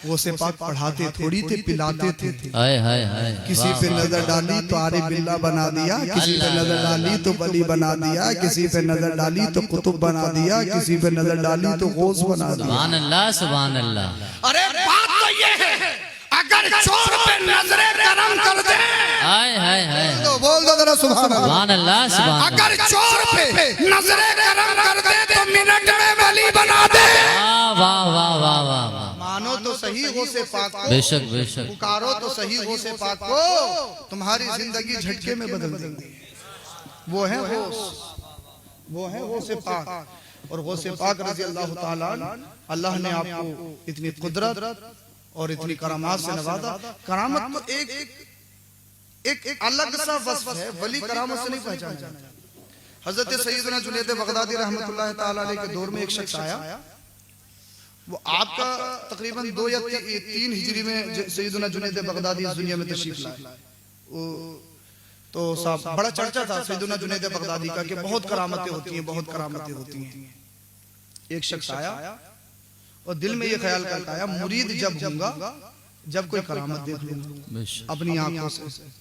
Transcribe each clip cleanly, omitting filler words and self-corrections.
वो से पाक पढ़ाते थोड़ी थे, पिलाते थे। हाय हाय हाय। किसी पे नजर डाली तो आरे बिल्ला बना दिया, किसी पे नजर डाली तो बली बना दिया, किसी पे नजर डाली तो कुतुब बना दिया, किसी पे नजर डाली तो गौस बना दिया। सुभान अल्लाह सुभान अल्लाह। अरे बात तो ये है, अगर चोर पे नजरे करम कर दे, हाय हाय हाय। तो बोल दो जरा सुभान अल्लाह। सुभान अल्लाह सुभान अल्लाह। अगर चोर पे नजरे करम कर दे तो मिनट में वली बना दे। वाह वाह वाह वाह वाह वाह। मानो तो सही हो से पाक को, बेशक बेशक। पुकारो तो सही हो से पाक को, तुम्हारी जिंदगी झटके में बदल देंगे। वो है होश, वो है हो से पाक। और वो से पाक रजी अल्लाह ताला अल्लाह ने आपको इतनी कुदरत और इतनी करामात से नवाजा। करामत तो एक अलग सा वस्फ है, वली करामत से नहीं पहचाना जाता। हजरत सैयदना जुनैद बगदादी रहमतुल्लाह ताला अलैह के दौर में एक शख्स आया, वो आपका तकरीबन 2 या 3 हिजरी में सैयदना जुनैद बगदादी इस दुनिया में तशरीफ लाए। तो साहब बड़ा चर्चा था सैयदना जुनैद बगदादी का कि बहुत करामतें होती हैं, बहुत करामतें होती हैं। एक शख्स आया और दिल में ये ख्याल करता आया, मुरीद जब होऊंगा जब कोई करामत देख लूंगा अपनी आंखों से।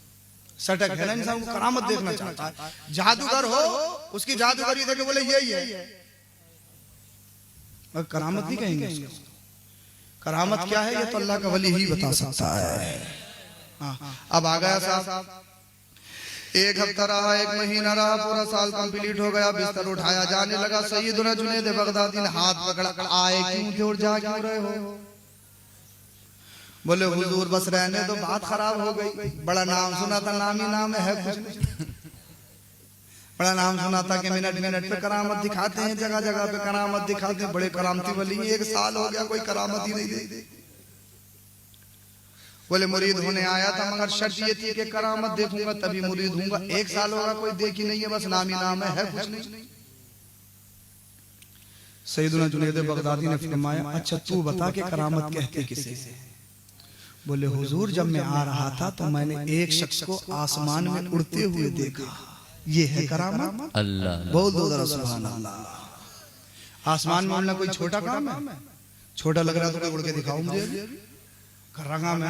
सटक है ना, इंसान को करामत देखना चाहता है। जादूगर हो, उसकी जादूगरी देखे बोले यही है, और करामत नहीं कहेंगे उसको। करामत क्या है ये तो अल्लाह का वली ही बता सकता है। हाँ, अब आ गया साहब, एक हफ्ता रहा, 1 महीना रहा, पूरा साल कंप्लीट हो गया। बिस्तर उठाया जाने लगा। सैयदना जुनैद बगदादी ने हाथ पकड़ा, आए क्यों थे और जा क्यों रहे हो? बोले हुजूर बस रहने तो बात खराब हो गई। बड़ा नाम सुना था, नाम ही नाम है कुछ नहीं। बड़ा नाम सुना था कि मिनट मिनट पे करामत दिखाते हैं, जगह जगह पे करामत दिखाते हैं, बड़े करामती वली। 1 साल हो गया कोई करामत ही नहीं दे। बोले मुरीद होने आया था, मगर शर्त ये थी कि करामत देखूंगा तभी मुरीद हूंगा। 1 साल होगा कोई देखी नहीं है, बस नाम ही नाम है कुछ नहीं। सैयदना जुनैद बगदादी ने फरमाया, अच्छा तू बता कि करामत कहते किसे? बोले हुजूर जब मैं आ रहा था तो मैंने एक शख्स को आसमान में उड़ते हुए देखा, ये है करामत। अल्लाह बोल दो जरा सुभान अल्लाह। आसमान में उड़ना कोई छोटा काम है? छोटा लग रहा है तो उड़ के दिखाओ मुझे। कर्रगा में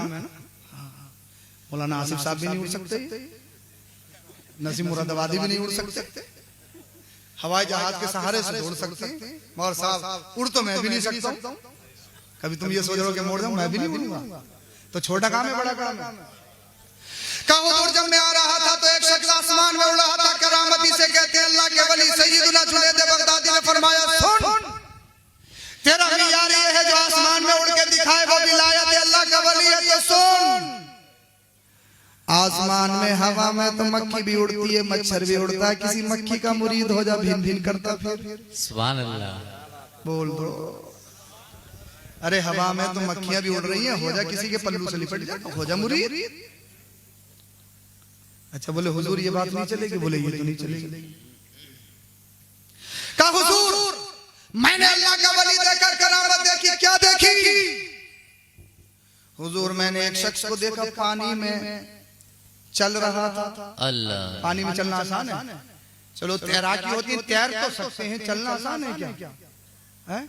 मौलाना आसिफ साहब भी नहीं उड़ सकते, नसीम मुरादाबादी भी नहीं उड़ सकते, हवाई जहाज के सहारे से उड़ सकते हैं, मगर साहब उड़ तो मैं भी नहीं सकता। कभी तुम ये सोच रहे हो कि मोड़ जाऊं, मैं भी नहीं उड़ूंगा। तो छोटा काम है बड़ा काम है? हुजूर जब मैं आ रहा था तो एक शख्स आसमान में उड़ रहा था, करामती से कहते हैं अल्लाह के वली सैयदना जुनैद बगदादी ने फरमाया, सुन तेरा मियार ये है जो आसमान में उड़ के दिखाए वो विलायत अल्लाह का वली है। तो सुन, आसमान में हवा में तो मक्खी भी उड़ती है, मच्छर भी उड़ता है, किसी मक्खी का मुरीद हो जा, भिन भिन करता फिर। सुभान अल्लाह। बोल दो, अरे हवा में तो मक्खियां भी उड़ रही हैं, हो जा किसी के पल्लू से लिपट जा, हो जा मुरीद। अच्छा बोले हुजूर ये बात नहीं चलेगी? बोले ये तो नहीं चलेगी। का हुजूर मैंने अल्लाह का वली देखकर करामत देखी, क्या देखी? हुजूर मैंने एक शख्स को देखा पानी में चल रहा था। अल्लाह। पानी में चलना आसान है? चलो तैराकी होती है, तैर तो सकते हैं, चलना आसान है क्या? है?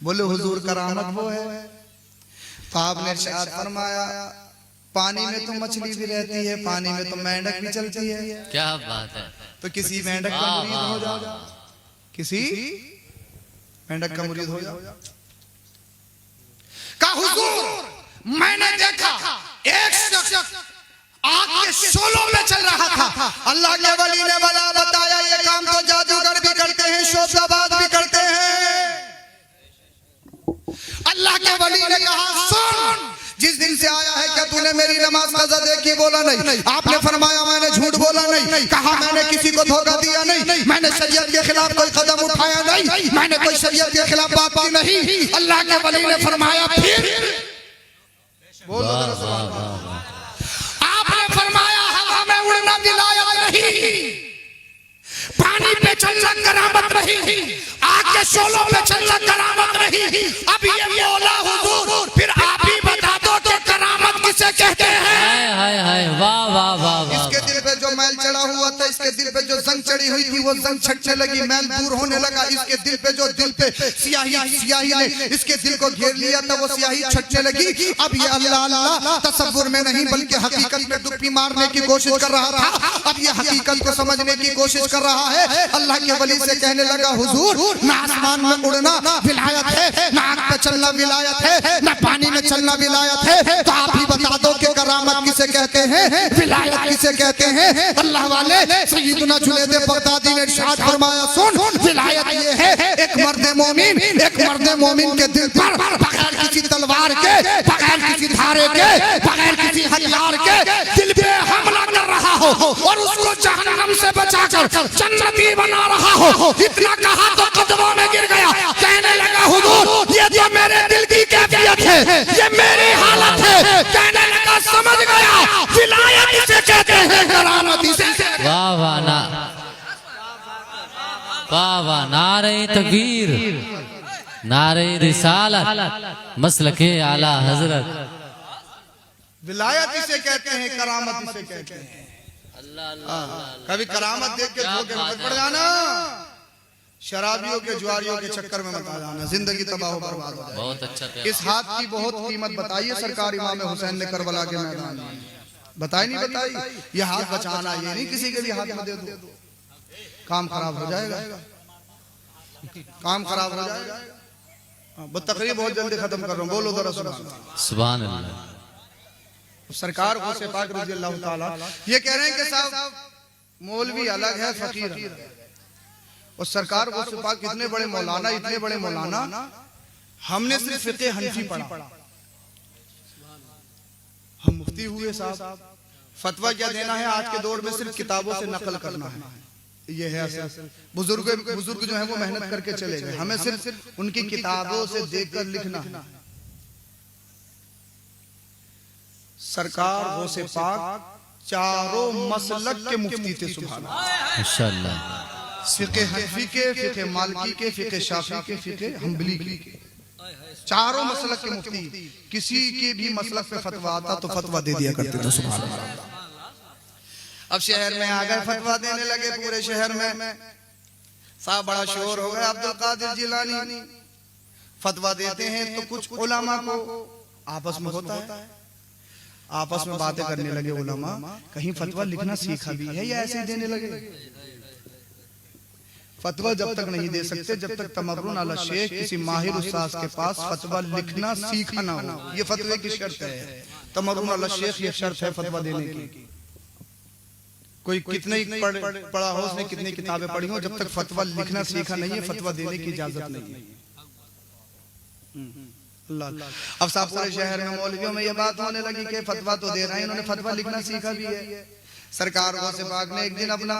बोले हुजूर करामत वो है। तो आपने इरशाद फरमाया, पानी में तो मछली भी रहती है, पानी में तो मेंढक भी चलती है। क्या बात है? तो किसी मेंढक का मुरीद हो जाओ, किसी मेंढक का मुरीद हो जाओ। का हुजूर मैंने देखा एक शख्स आग के शोलों में चल रहा था। अल्लाह के वली ने भला बताया ये काम तो जादूगर भी करते हैं, शोभाबाज भी करते हैं। अल्लाह के वली ने कहा, सुन जिस दिन से आया है क्या तूने मेरी नमाज कज़ा देखी? बोला नहीं। आपने फरमाया मैंने झूठ बोला नहीं। कहा मैंने किसी को धोखा दिया नहीं, मैंने शरीयत के खिलाफ कोई कदम उठाया नहीं, मैंने कोई शरीयत के खिलाफ बात की नहीं। अल्लाह के वली ने फरमाया, फिर आपने फरमाया हवा में उड़ना विलायत नहीं, पानी पे चलना करामत नहीं, आग के शोलों में चलना करामत नहीं। अब ये मौला हुजूर फिर आप ही बता दो कि करामत किसे कहते हैं? हाय हाय हाय, वाह वाह वाह वाह। इसके दिल पे जो मैल चढ़ा हुआ था, इसके दिल पे जो जंग चढ़ी हुई थी वो जंग छटने लगी, मैल दूर होने लगा। इसके दिल पे जो दिल पे स्याही ने इसके दिल को घेर लिया था, वो स्याही छटने लगी। अब ये अल्लाह अल्लाह तसव्वुर में नहीं बल्कि हकीकत में डुबकी मारने की कोशिश कर रहा था। अब ये हकीकत को समझने की कोशिश कर रहा है। अल्लाह के वली से कहने लगा, हुजूर ना आसमान में उड़ना विलायत है, ना आग पे चलना विलायत है, ना पानी में चलना विलायत है। तो आप ही बता दो कि करामत किसे कहते हैं, विलायत किसे कहते हैं? अल्लाह वाले सय्यदना जुनैद बगदादी ने इरशाद फरमाया, सुन विलायत ये है एक मर्द मोमिन के दिल पर बगैर किसी तलवार के, बगैर किसी धारे के, बगैर किसी हथियार के दिल पे हमला कर रहा हो और उसको जहन्नम से बचाकर जन्नती बना रहा हो। इतना कहा तो कदमों में गिर गया, कहने लगा, हुजूर ये तो मेरे दिल की कैफियत है, ये मेरी हालत है। कहने लगा, समझ गया, विलायत इसे कहते हैं, करामत इसे। वाह वाह ना, वाह वाह, नारे तकबीर, नारे रिसालत, मसलके आला हजरत। विलायत इसे कहते हैं, करामत इसे कहते हैं। कभी करामत देख के धोखे में पड़ जाना, शराबियों के जुआरियों के चक्कर में मत आ जाना, जिंदगी तबाह बर्बाद हो जाए। बहुत अच्छा। इस हाथ की बहुत कीमत बताइए सरकार इमाम हुसैन ने करबला के मैदान में बताई नहीं बताई? ये हाथ बचाना, ये नहीं किसी के लिए हाथ में दे दो, काम खराब हो जाएगा, काम खराब हो जाएगा। तकरीर बहुत जल्दी खत्म कर रहा हूँ, बोलो जरा सुभान अल्लाह। सरकार गौसे पाक रज़ी अल्लाह ताला ये कह रहे हैं कि साहब मौलवी अलग है, फकीर और सरकार गौसे पाक इतने बड़े मौलाना, हमने सिर्फ फिक़े हनफी पढ़ा, हम मुफ्ती हुए साहब, फतवा क्या देना है आज के दौर में सिर्फ किताबों से नकल करना है, ये है असल। बुजुर्ग जो है वो मेहनत करके चले गए, हमें सिर्फ उनकी किताबों से देखकर लिखना है। सरकार गौसे पाक चारों मसलक के मुफ्ती थे, सुभान अल्लाह, माशाअल्लाह। फिक़े हनफी के, फिक़े मालिकी के, फिक़े शाफ़ी के, फिक़े हम्बली के, चारों मसलक के मुफ्ती। किसी के भी मसलक पे फतवा आता तो फतवा दे दिया करते थे, सुभान अल्लाह। अब शहर में आ गए, फतवा देने लगे पूरे शहर में, साहब बड़ा शोर हो गया। अब्दुल कादिर जिलानी फतवा देते हैं तो कुछ उलमा को आपस में होता है, आपस में बातें करने लगे उलमा, कहीं फतवा लिखना सीखा भी है या ऐसे ही देने लगे। फतवा जब तक नहीं दे सकते जब तक तमर्रुन अला शेख, किसी माहिर उस्ताद के पास फतवा लिखना सीखा ना हो, ये फतवे की शर्त है। तमर्रुन अला शेख ये शर्त है फतवा देने की। कोई कितने ही पढ़ा हो, उसने कितनी किताबें पढ़ी हो, जब तक फतवा लिखना सीखा नहीं है फतवा देने की इजाजत नहीं है। अब साहब पूरे शहर में मौलवियों में ये बात होने लगी कि फतवा तो दे रहे हैं, इन्होंने फतवा लिखना सीखा भी है। सरकार गौसे पाक ने एक दिन अपना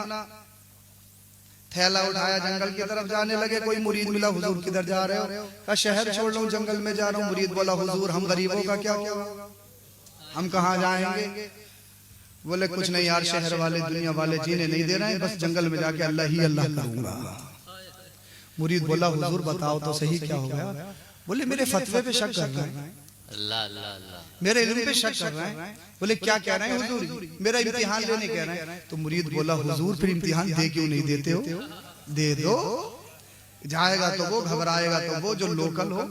थैला उठाया, जंगल की तरफ जाने लगे। कोई मुरीद मिला, हुजूर किधर जा रहे हो? कहा शहर छोड़ लो, जंगल में जा रहा हूँ। मुरीद बोला, हुजूर हम गरीबों का क्या होगा, हम कहाँ जाएंगे? बोले कुछ नहीं यार, शहर वाले दुनिया वाले जीने नहीं दे रहे हैं, बस जंगल में जाके अल्लाह ही अल्लाह करूंगा। मुरीद बोला, हुजूर बताओ तो सही क्या हो गया? बोले मेरे फतवे पे शक कर रहे हैं, अल्लाह अल्लाह अल्लाह, मेरे इल्म पे शक कर रहे हैं। बोले क्या कह रहे हैं हुजूर? मेरा इम्तिहान लेने कह रहे हैं। तो मुरीद बोला, हुजूर फिर इम्तिहान दे क्यों नहीं देते हो? दे दो, जाएगा तो वो, घबराएगा तो वो, जो लोकल हो।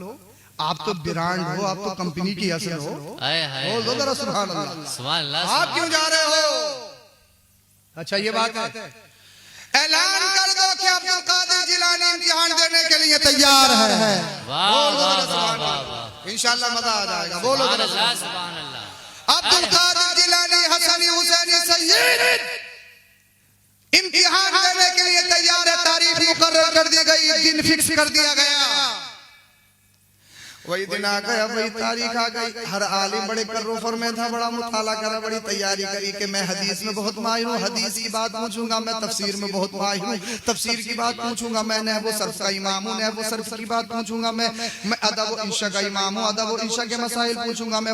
आप तो ब्रांड हो, आप तो कंपनी की असल हो। बोल दो जरा सुभान अल्लाह, सुभान अल्लाह। आप क्यों जा रहे हो? अच्छा ये बात है, ऐलान कर दो कि अब्दुल कादिर जिलानी इम्तिहान देने के लिए तैयार है। इंशाअल्लाह मजा आ जाएगा। बोलो सुभान अल्लाह। अब्दुल कादिर जिलानी हसनी हुसैनी सैयद इम्तिहान देने के लिए तैयार है। तारीख मुकर्रर कर दी गई, दिन फिक्स कर दिया गया। वही दिन आ गया, वही तारीख आ गई। हर आलिम बड़े कर्रोफर में था, बड़ा मुताला करा, बड़ी तैयारी करी कि मैं हदीस में बहुत माहिर हूँ, हदीस की बात पूछूंगा, मैं तफसीर में बहुत माहिर हूँ, तफसीर की बात पूछूंगा, मैं नहव सर्फ का इमाम हूँ, नहव सर्फ की बात पूछूंगा, मैं अदब व इंशा का इमाम हूँ, अदब व इंशा के मसाइल पूछूंगा, मैं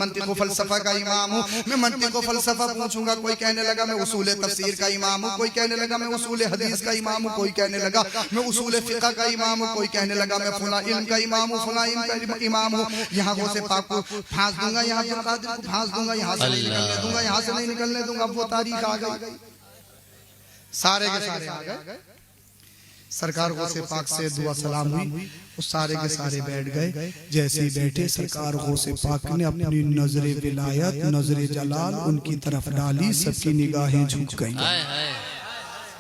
मंतिक व फलसफा का इमाम हूँ, मैं मंतिक व फलसफा पूछूंगा। कोई कहने लगा मैं उसूल तफसीर का इमाम हूँ, कोई कहने लगा मैं उसूल हदीस का इमाम हूँ, कोई कहने लगा मैं उसूल फिक़ह का इमाम हूँ, कोई कहने लगा मैं फला इल्म का इमाम हूँ, फला इल्म का इमाम हूँ। यहाँ गौसे पाक को फांस दूंगा, यहाँ अब्दुल कादिर को फांस दूंगा, यहाँ से नहीं निकलने दूंगा, यहाँ से नहीं निकलने दूंगा। अब वो तारीख आ गई, सारे के सारे आ गए। सरकार गौसे पाक से दुआ सलाम हुई, उस सारे के सारे बैठ गए। जैसे ही बैठे सरकार गौसे पाक ने अपनी नजरे विलायत, नजरे जलाल उनकी तरफ डाली, सबकी निगाहें झुक गई। हाय हाय,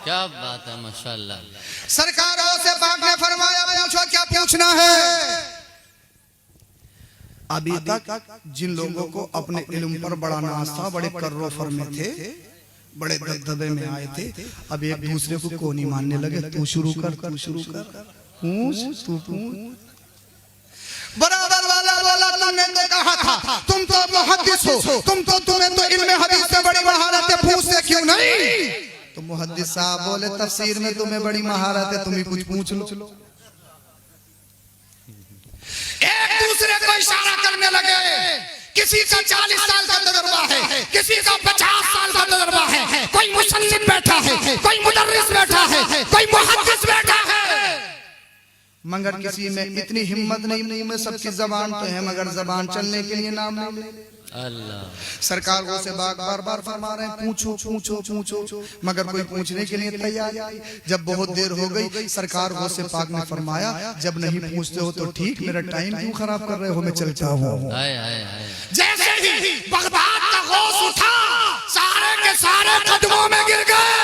क्या बात है, माशाल्लाह। सरकार गौसे पाक ने फरमाया, पूछो क्या पूछना है। अभी तक जिन लोगों को अपने इल्म पर बड़ा नाज था, बड़े कर्रोफर में थे, बड़े दबदबे में आए थे, अब एक दूसरे को कोनी मानने लगे। तू शुरू कर, तू शुरू कर, पूछ तू पूछ। बराबर वाला बोला, तुमने तो कहा था, तुम तो मुहद्दिस हो, तुम्हें तो इल्म हदीस से बड़ी महारत है, पूछते क्यों नहीं? तो मुहद्दिस साहब बोले, तफसीर में तुम्हें बड़ी महारत है, तुम ही कुछ पूछ लो। एक दूसरे को इशारा करने लगे। किसी का 40 साल का तजुर्बा है, किसी का 50 साल का तजुर्बा है, कोई मुसन्निफ बैठा है, कोई मुदर्रिस बैठा है, कोई मुहद्दिस बैठा है, मगर किसी में इतनी हिम्मत नहीं में सबकी जबान तो है, मगर जबान चलने के लिए नाम नहीं ले। अल्लाह। सरकार को से बार बार फरमा रहे हैं, पूछो पूछो पूछो, मगर कोई पूछने के लिए तैयार नहीं। जब बहुत देर हो गई, सरकार को से पाक ने फरमाया, जब नहीं पूछते हो तो ठीक, मेरा टाइम क्यों खराब कर रहे हो, मैं चलता हूँ। हाय हाय हाय। जैसे ही बगदाद का गौस उठा, सारे के सारे कदमों में गिर गए।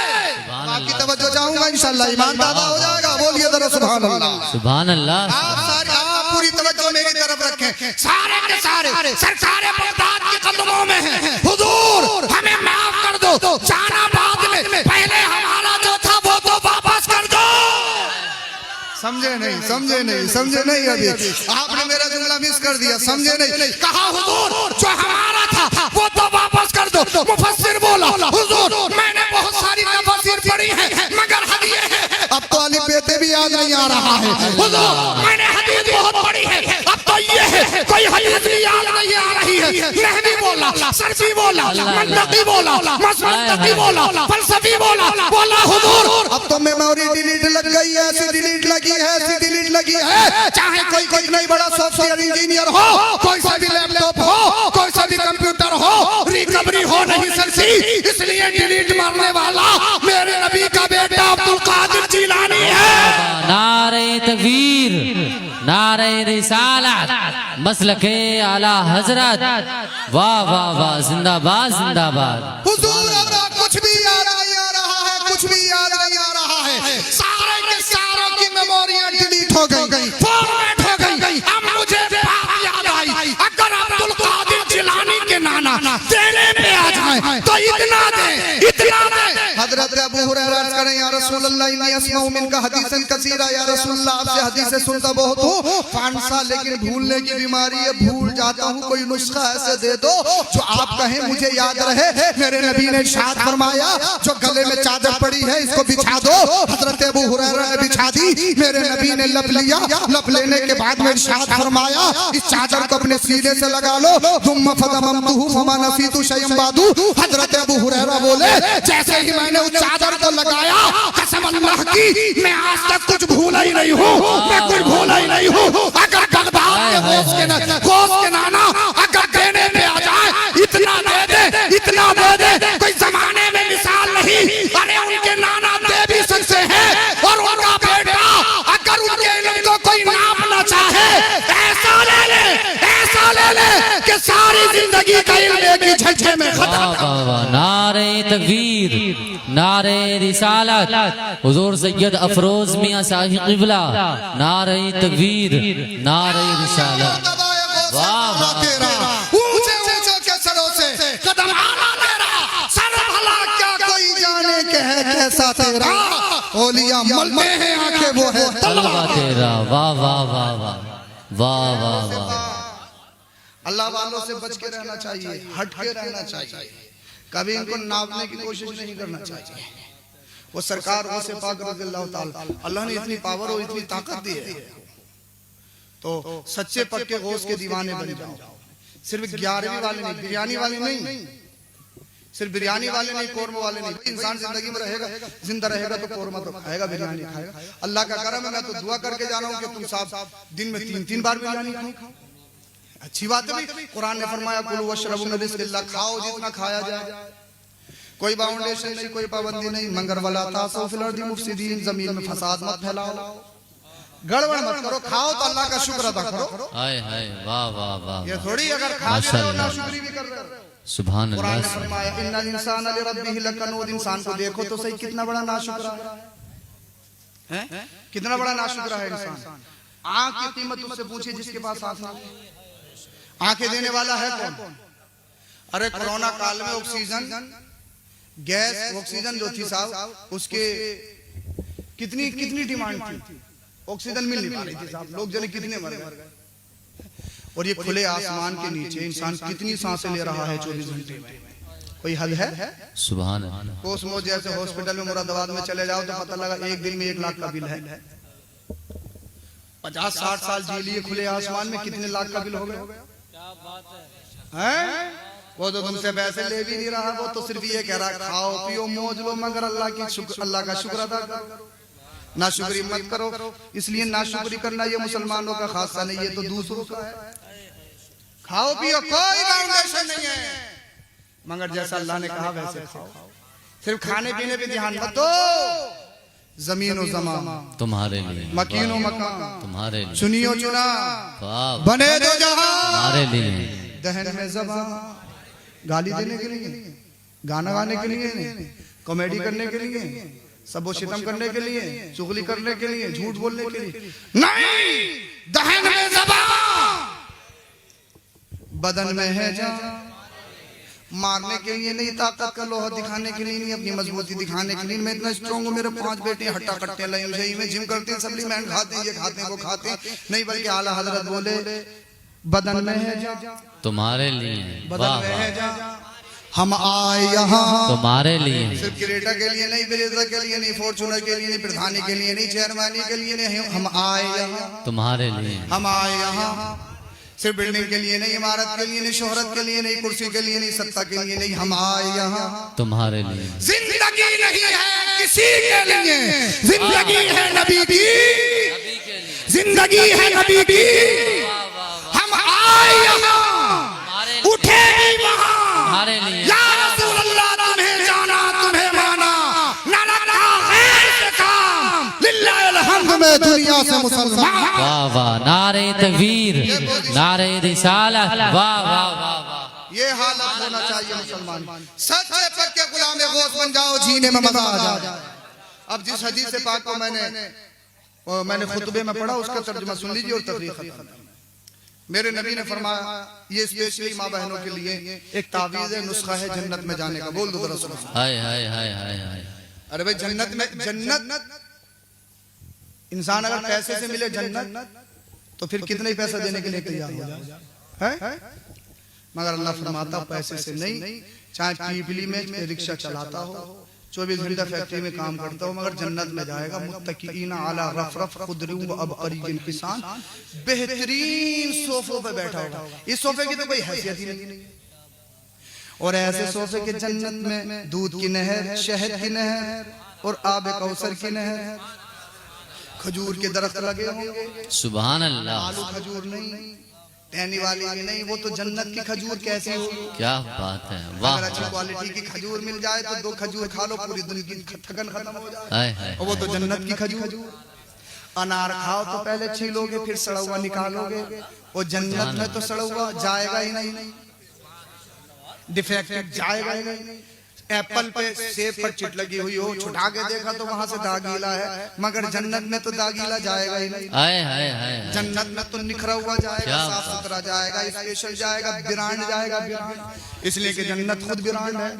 आपकी तवज्जो चाहूंगा, इंशाल्लाह ईमान पैदा हो जाएगा। बोलिए जरा सुभान अल्लाह। सुभान अल्लाह। आप पूरी तवज्जो मेरी तरफ रखें। सारे के सारे सरकारें बगदाद के कदमों में हैं। हुजूर हमें माफ कर दो, जाना बाद में, पहले हमारा जो था वो तो वापस कर दो। समझे नहीं अभी आपने मेरा जुमला मिस कर दिया, समझे नहीं। कहा हुजूर जो हमारा था वो तो वापस कर दो। मुफस्सिर बोला, हुजूर मैंने बहुत सारी तफसीर पढ़ी है, मगर हदीस है, अब तो अली बेते भी याद नहीं आ रहा है। हुजूर मैंने हदीस बहुत पढ़ी है, अब तो ये है कोई हदीस भी याद नहीं आ रही है। नहवी बोला, सरफी बोला, मंतकी बोला, मसमंतकी बोला, फलसफी बोला हुजूर अब तो मेमोरी डिलीट लग गई है, ऐसी डिलीट लगी है। चाहे कोई नहीं बड़ा सॉफ्टवेयर इंजीनियर हो, कोई सा भी लैपटॉप हो, कोई सा भी कंप्यूटर हो, रिकवरी हो नहीं सकती, इसलिए डिलीट मारने वाला मेरे नबी का बेटा अब्दुल कादिर जिलानी है। नारे तकबीर, नारे रिसालत, मसलके आला हजरत, वाह वाह वाह, जिंदाबाद जिंदाबाद। हुजूर अब कुछ भी याद नहीं आ रहा है, कुछ भी याद नहीं आ रहा है। सारे के सारों की मेमोरियां डिलीट हो गई, फॉर्मेट हो गई। अब मुझे बात याद आई, अगर अब्दुल कादिर जिलानी के नाना देने पे आ जाए तो इतना दे। हजरत अबू हुरैरा अर्ज करें, या रसूल अल्लाह इन्नी अस्माउ मिनका हदीसन कसीरा, या रसूल अल्लाह आपसे हदीसें सुनता बहुत हूं, फांसा लेकिन भूलने की बीमारी है, भूल जाता हूं, कोई नुस्खा ऐसे दे दो जो आप कहें मुझे याद रहे। मेरे नबी ने इरशाद फरमाया, जो गले में चादर पड़ी है इसको बिछा दो। हजरत अबू हुरैरा ने बिछा दी, मेरे नबी ने लप लिया, लप लेने के बाद में इरशाद फरमाया, इस चादर को अपने सीने से लगा लो। तुम फदममतुहु फमा नसीतु शयअन बादु। हजरत अबू हुरैरा बोले, जैसे ही मैंने उस चादर को लगाया, कसम अल्लाह की मैं आज तक कुछ भूला ही नहीं हूँ, मैं कुछ भूला ही नहीं हूँ। अगर बगदाद के गोश्त के नाना अगर देने पे आ जाए, इतना दे दे, कोई जमाने में मिसाल नहीं। अरे उनके नाना दे भी सकते हैं, और उनका बेटा अगर उनके इल्म को कोई नापना चाहे, ऐसा ले ले कि सारी जिंदगी का इल्म एक ही झटके में खत्म। वाह वाह वाह, नारे तकबीर, नारे रिसालत, हुजूर सैयद अफरोज मियां शाही क़िबला, नारे तकबीर, नारे रिसालत। वाह वाह, ऊंचे के सरों से कदम आना तेरा, सर भला क्या कोई जाने के है कैसा तेरा, ओलिया मलते हैं आंखें वो है तलवा तेरा। वाह वाह वाह वाह, वाह वाह वाह। अल्लाह वालों से बच के रहना चाहिए, हट के रहना चाहिए, कभी इनको नापने की कोशिश नहीं करना चाहिए। वो सरकार वो से पाक रज़ियल्लाहु ताला, अल्लाह ने इतनी पावर और इतनी ताकत दी है, तो सच्चे पक्के गौस के दीवाने बन जाओ। सिर्फ 11वीं वाले नहीं, बिरयानी वाले नहीं, सिर्फ बिरयानी वाले नहीं, कोरमा वाले नहीं। इंसान जिंदगी में रहेगा, जिंदा रहेगा तो कोरमा तो खाएगा, बिरयानी खाएगा। अल्लाह का करम है, मैं तो दुआ करके जा रहा हूँ कि तुम साहब दिन में 3-3 बार बिरयानी खाओ। अच्छी बात है भाई, कुरान ने फरमाया कुलू वशरबू मिन रिज़्क़िल्लाह, खाओ जितना खाया जाए। कोई बाउंडेशन नहीं, कोई पाबंदी नहीं। मंगर वाला तासो फिल अर्दी मुफसिदीन, जमीन में फसाद मत फैलाओ, गड़बड़ मत करो। खाओ तो अल्लाह का शुक्र अदा करो। हाय हाय वाह वाह वाह। ये थोड़ी अगर खा भी रहे हो नाशुक्री भी कर रहे हो। सुभान कुरान ने अल्लाह। फरमाया इन्नल इंसान लिरब्बिही लकनूद, इंसान को देखो तो सही कितना बड़ा नाशुक्र है, कितना बड़ा नाशुक्र है इंसान। आंख की कीमत उससे पूछिए जिसके पास आंख ना हो। आंखें देने वाला है कौन? अरे कोरोना काल में ऑक्सीजन गैस, ऑक्सीजन जो थी साहब, उसके कितनी कितनी डिमांड थी, ऑक्सीजन मिल नहीं पा रही थी साहब, लोग जाने कितने मर गए। और ये खुले आसमान के नीचे इंसान कितनी सांसें ले रहा है 24 घंटे में, कोई हद है? सुभान अल्लाह। कोसमो जैसे हॉस्पिटल में मुरादाबाद में चले जाओ तो पता लगा एक दिन में 1 लाख का बिल है। 50-60 साल जी लिए खुले आसमान में, कितने लाख का बिल हो गया? क्या बात है? वो तो तुमसे पैसे ले भी नहीं रहा, वो तो सिर्फ ये कह रहा खाओ पियो मौज लो, मगर अल्लाह का शुक्र अदा करो, नाशुक्री मत करो। इसलिए नाशुक्री करना ये मुसलमानों का खासा नहीं, ये तो दूसरों का है। खाओ पियो, कोई बाउंडेशन नहीं है, मगर जैसा अल्लाह ने कहा वैसे खाओ। सिर्फ खाने पीने पे ध्यान मत दो। जमीन और जमा तुम्हारे लिए, मकीन और मकान तुम्हारे लिए, चुनियो चुना वाह बने दो जहां तुम्हारे लिए, दहन में ज़बान, गाली देने के लिए, गाना गाने के लिए, कॉमेडी करने के लिए, सबो शितम करने के लिए, चुगली करने के लिए, झूठ बोलने के लिए नहीं। दहन में ज़बान, बदन में है जान, मारने के लिए नहीं, ताकत का लोहा दिखाने के लिए नहीं, अपनी मजबूती दिखाने के लिए। मैं इतना स्ट्रॉन्ग हूँ, मेरे 5 बेटे हट्टा कट्टे लई में जिम करते हैं, सप्लीमेंट खाते हैं, ये खाते हैं वो खाते हैं, नहीं बल्कि आला हजरत बोले बदन में है जान, तुम्हारे लिए, बदन में है जान। हम आए यहाँ तुम्हारे लिए, सिर्फ क्रेटा के लिए नहीं, ब्रेजा के लिए नहीं, फॉर्चूनर के लिए नहीं, प्रधानी के लिए नहीं, चेयरमैनी के लिए नहीं, हम आए यहाँ तुम्हारे लिए, हम आए यहाँ सिर्फ बिल्डिंग के लिए नहीं, इमारत के लिए नहीं, शोहरत के लिए नहीं, कुर्सी के लिए नहीं, सत्ता के लिए नहीं, हम आए यहाँ तुम्हारे लिए। जिंदगी नहीं है किसी के लिए, जिंदगी है नबी की, जिंदगी है नबी की। हम आए यहाँ, उठेगी वहाँ, तुम्हारे लिए, या रसूल अल्लाह तुम्हें जाना तुम्हें माना, ना रखा गैर से काम, लिल्लाह अलहम्द में दुनिया से मुसलमान। वाह वाह, नारे तकबीर, नारे रिसालत, वाह वाह वाह वाह। ये हालत होना चाहिए मुसलमान। सच्चे पक्के गुलाम गौस बन जाओ, जीने में मजा आ जाए। अब जिस हदीस से पाक को मैंने खुतबे में पढ़ा, उसका तर्जुमा सुन लीजिए और तकरीर खत्म। मेरे नबी ने फरमाया, ये स्पेशली माँ बहनों के लिए एक तावीज़ है, नुस्खा है जन्नत में जाने का। बोल दो जरा सुनो। हाय हाय हाय हाय हाय। अरे भाई जन्नत में, जन्नत इंसान अगर पैसे से मिले जन्नत, तो फिर कितने ही पैसा देने के लिए तैयार हो जाए, मगर अल्लाह फरमाता पैसे से नहीं, चाहे पीपली में रिक्शा चलाता हो, 24 घंटा फैक्ट्री में काम करता हो, मगर जन्नत में जाएगा। मुत्तकीना अला रफरफ खुदरी व अबकरी किसान, बेहतरीन सोफों पे बैठा होगा। इस सोफे की तो कोई हैसियत ही नहीं। और ऐसे सोफे के जन्नत में दूध की नहर, शहद की नहर और आब कौसर की नहर, खजूर के दरख्त लगे होंगे। सुभान अल्लाह। आलू खजूर नहीं, टहनी वाली भी नहीं, वो तो जन्नत की खजूर कैसी होगी। क्या बात है, वाह। अगर अच्छी क्वालिटी की खजूर मिल जाए तो 2 खजूर खा लो, पूरी दुनिया की थकन खत्म हो जाए। हाय हाय, और वो तो जन्नत की खजूर। अनार खाओ तो पहले छीलोगे, फिर सड़ा हुआ निकालोगे, और जन्नत में तो सड़ा हुआ जाएगा ही नहीं, डिफेक्टेड जाएगा ही नहीं। एप्पल पे सेब पर चिट लगी हुई हो, छुटा के देखा तो वहां से दागीला है, मगर जन्नत में तो दागीला जाएगा ही नहीं। हाय हाय हाय। जन्नत में तो निखरा हुआ जाएगा, साफ सुथरा जाएगा, स्पेशल जाएगा, ब्रांड जाएगा, ब्रांड। इसलिए कि जन्नत खुद ब्रांड है।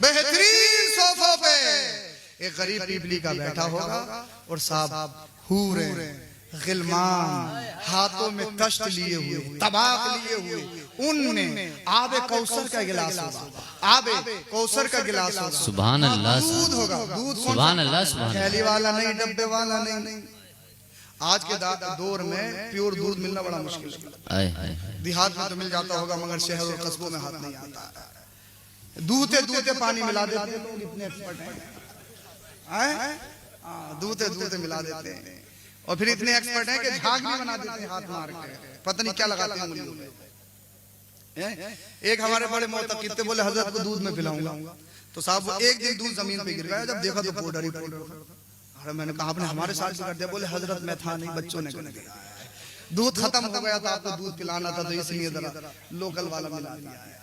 बेहतरीन सोफों पे एक गरीब पीपली का बैठा होगा, और साहब हूरे गिलमान हाथों में तश्त लिए हुए, तबाक लिए हुए, उनमें आबे कौसर का गिलास होगा, आबे कौसर का गिलास होगा। सुभान अल्लाह। दूध होगा, दूध सुभान अल्लाह, सुभान अल्लाह। थैली वाला नहीं, डब्बे वाला नहीं। आज के दौर में प्योर दूध मिलना बड़ा मुश्किल है। हाय हाय। देहात में तो मिल जाता होगा, मगर शहर और कस्बों में हाथ नहीं आता। दूधे दूधे पानी मिला देते हैं लोग, इतने एक्सपर्ट हैं। दूधे दूधे मिला देते हैं, और फिर इतने एक्सपर्ट हैं कि झाग भी बना देते हैं हाथ मार के, पता नहीं क्या लगाते हैं उंगलियों में। एक हमारे बड़े मोहतकीद थे, बोले हजरत को दूध में पिलाऊंगा। तो साहब वो एक दिन दूध जमीन पे गिर गया, जब देखा तो पाउडर ही पाउडर। अरे मैंने कहा आपने हमारे साथ भी कर दिया। बोले हजरत मैं था नहीं, बच्चों ने कर दिया, दूध खत्म हो गया था, आपको दूध पिलाना था तो इसलिए जरा लोकल वाला मिला दिया है।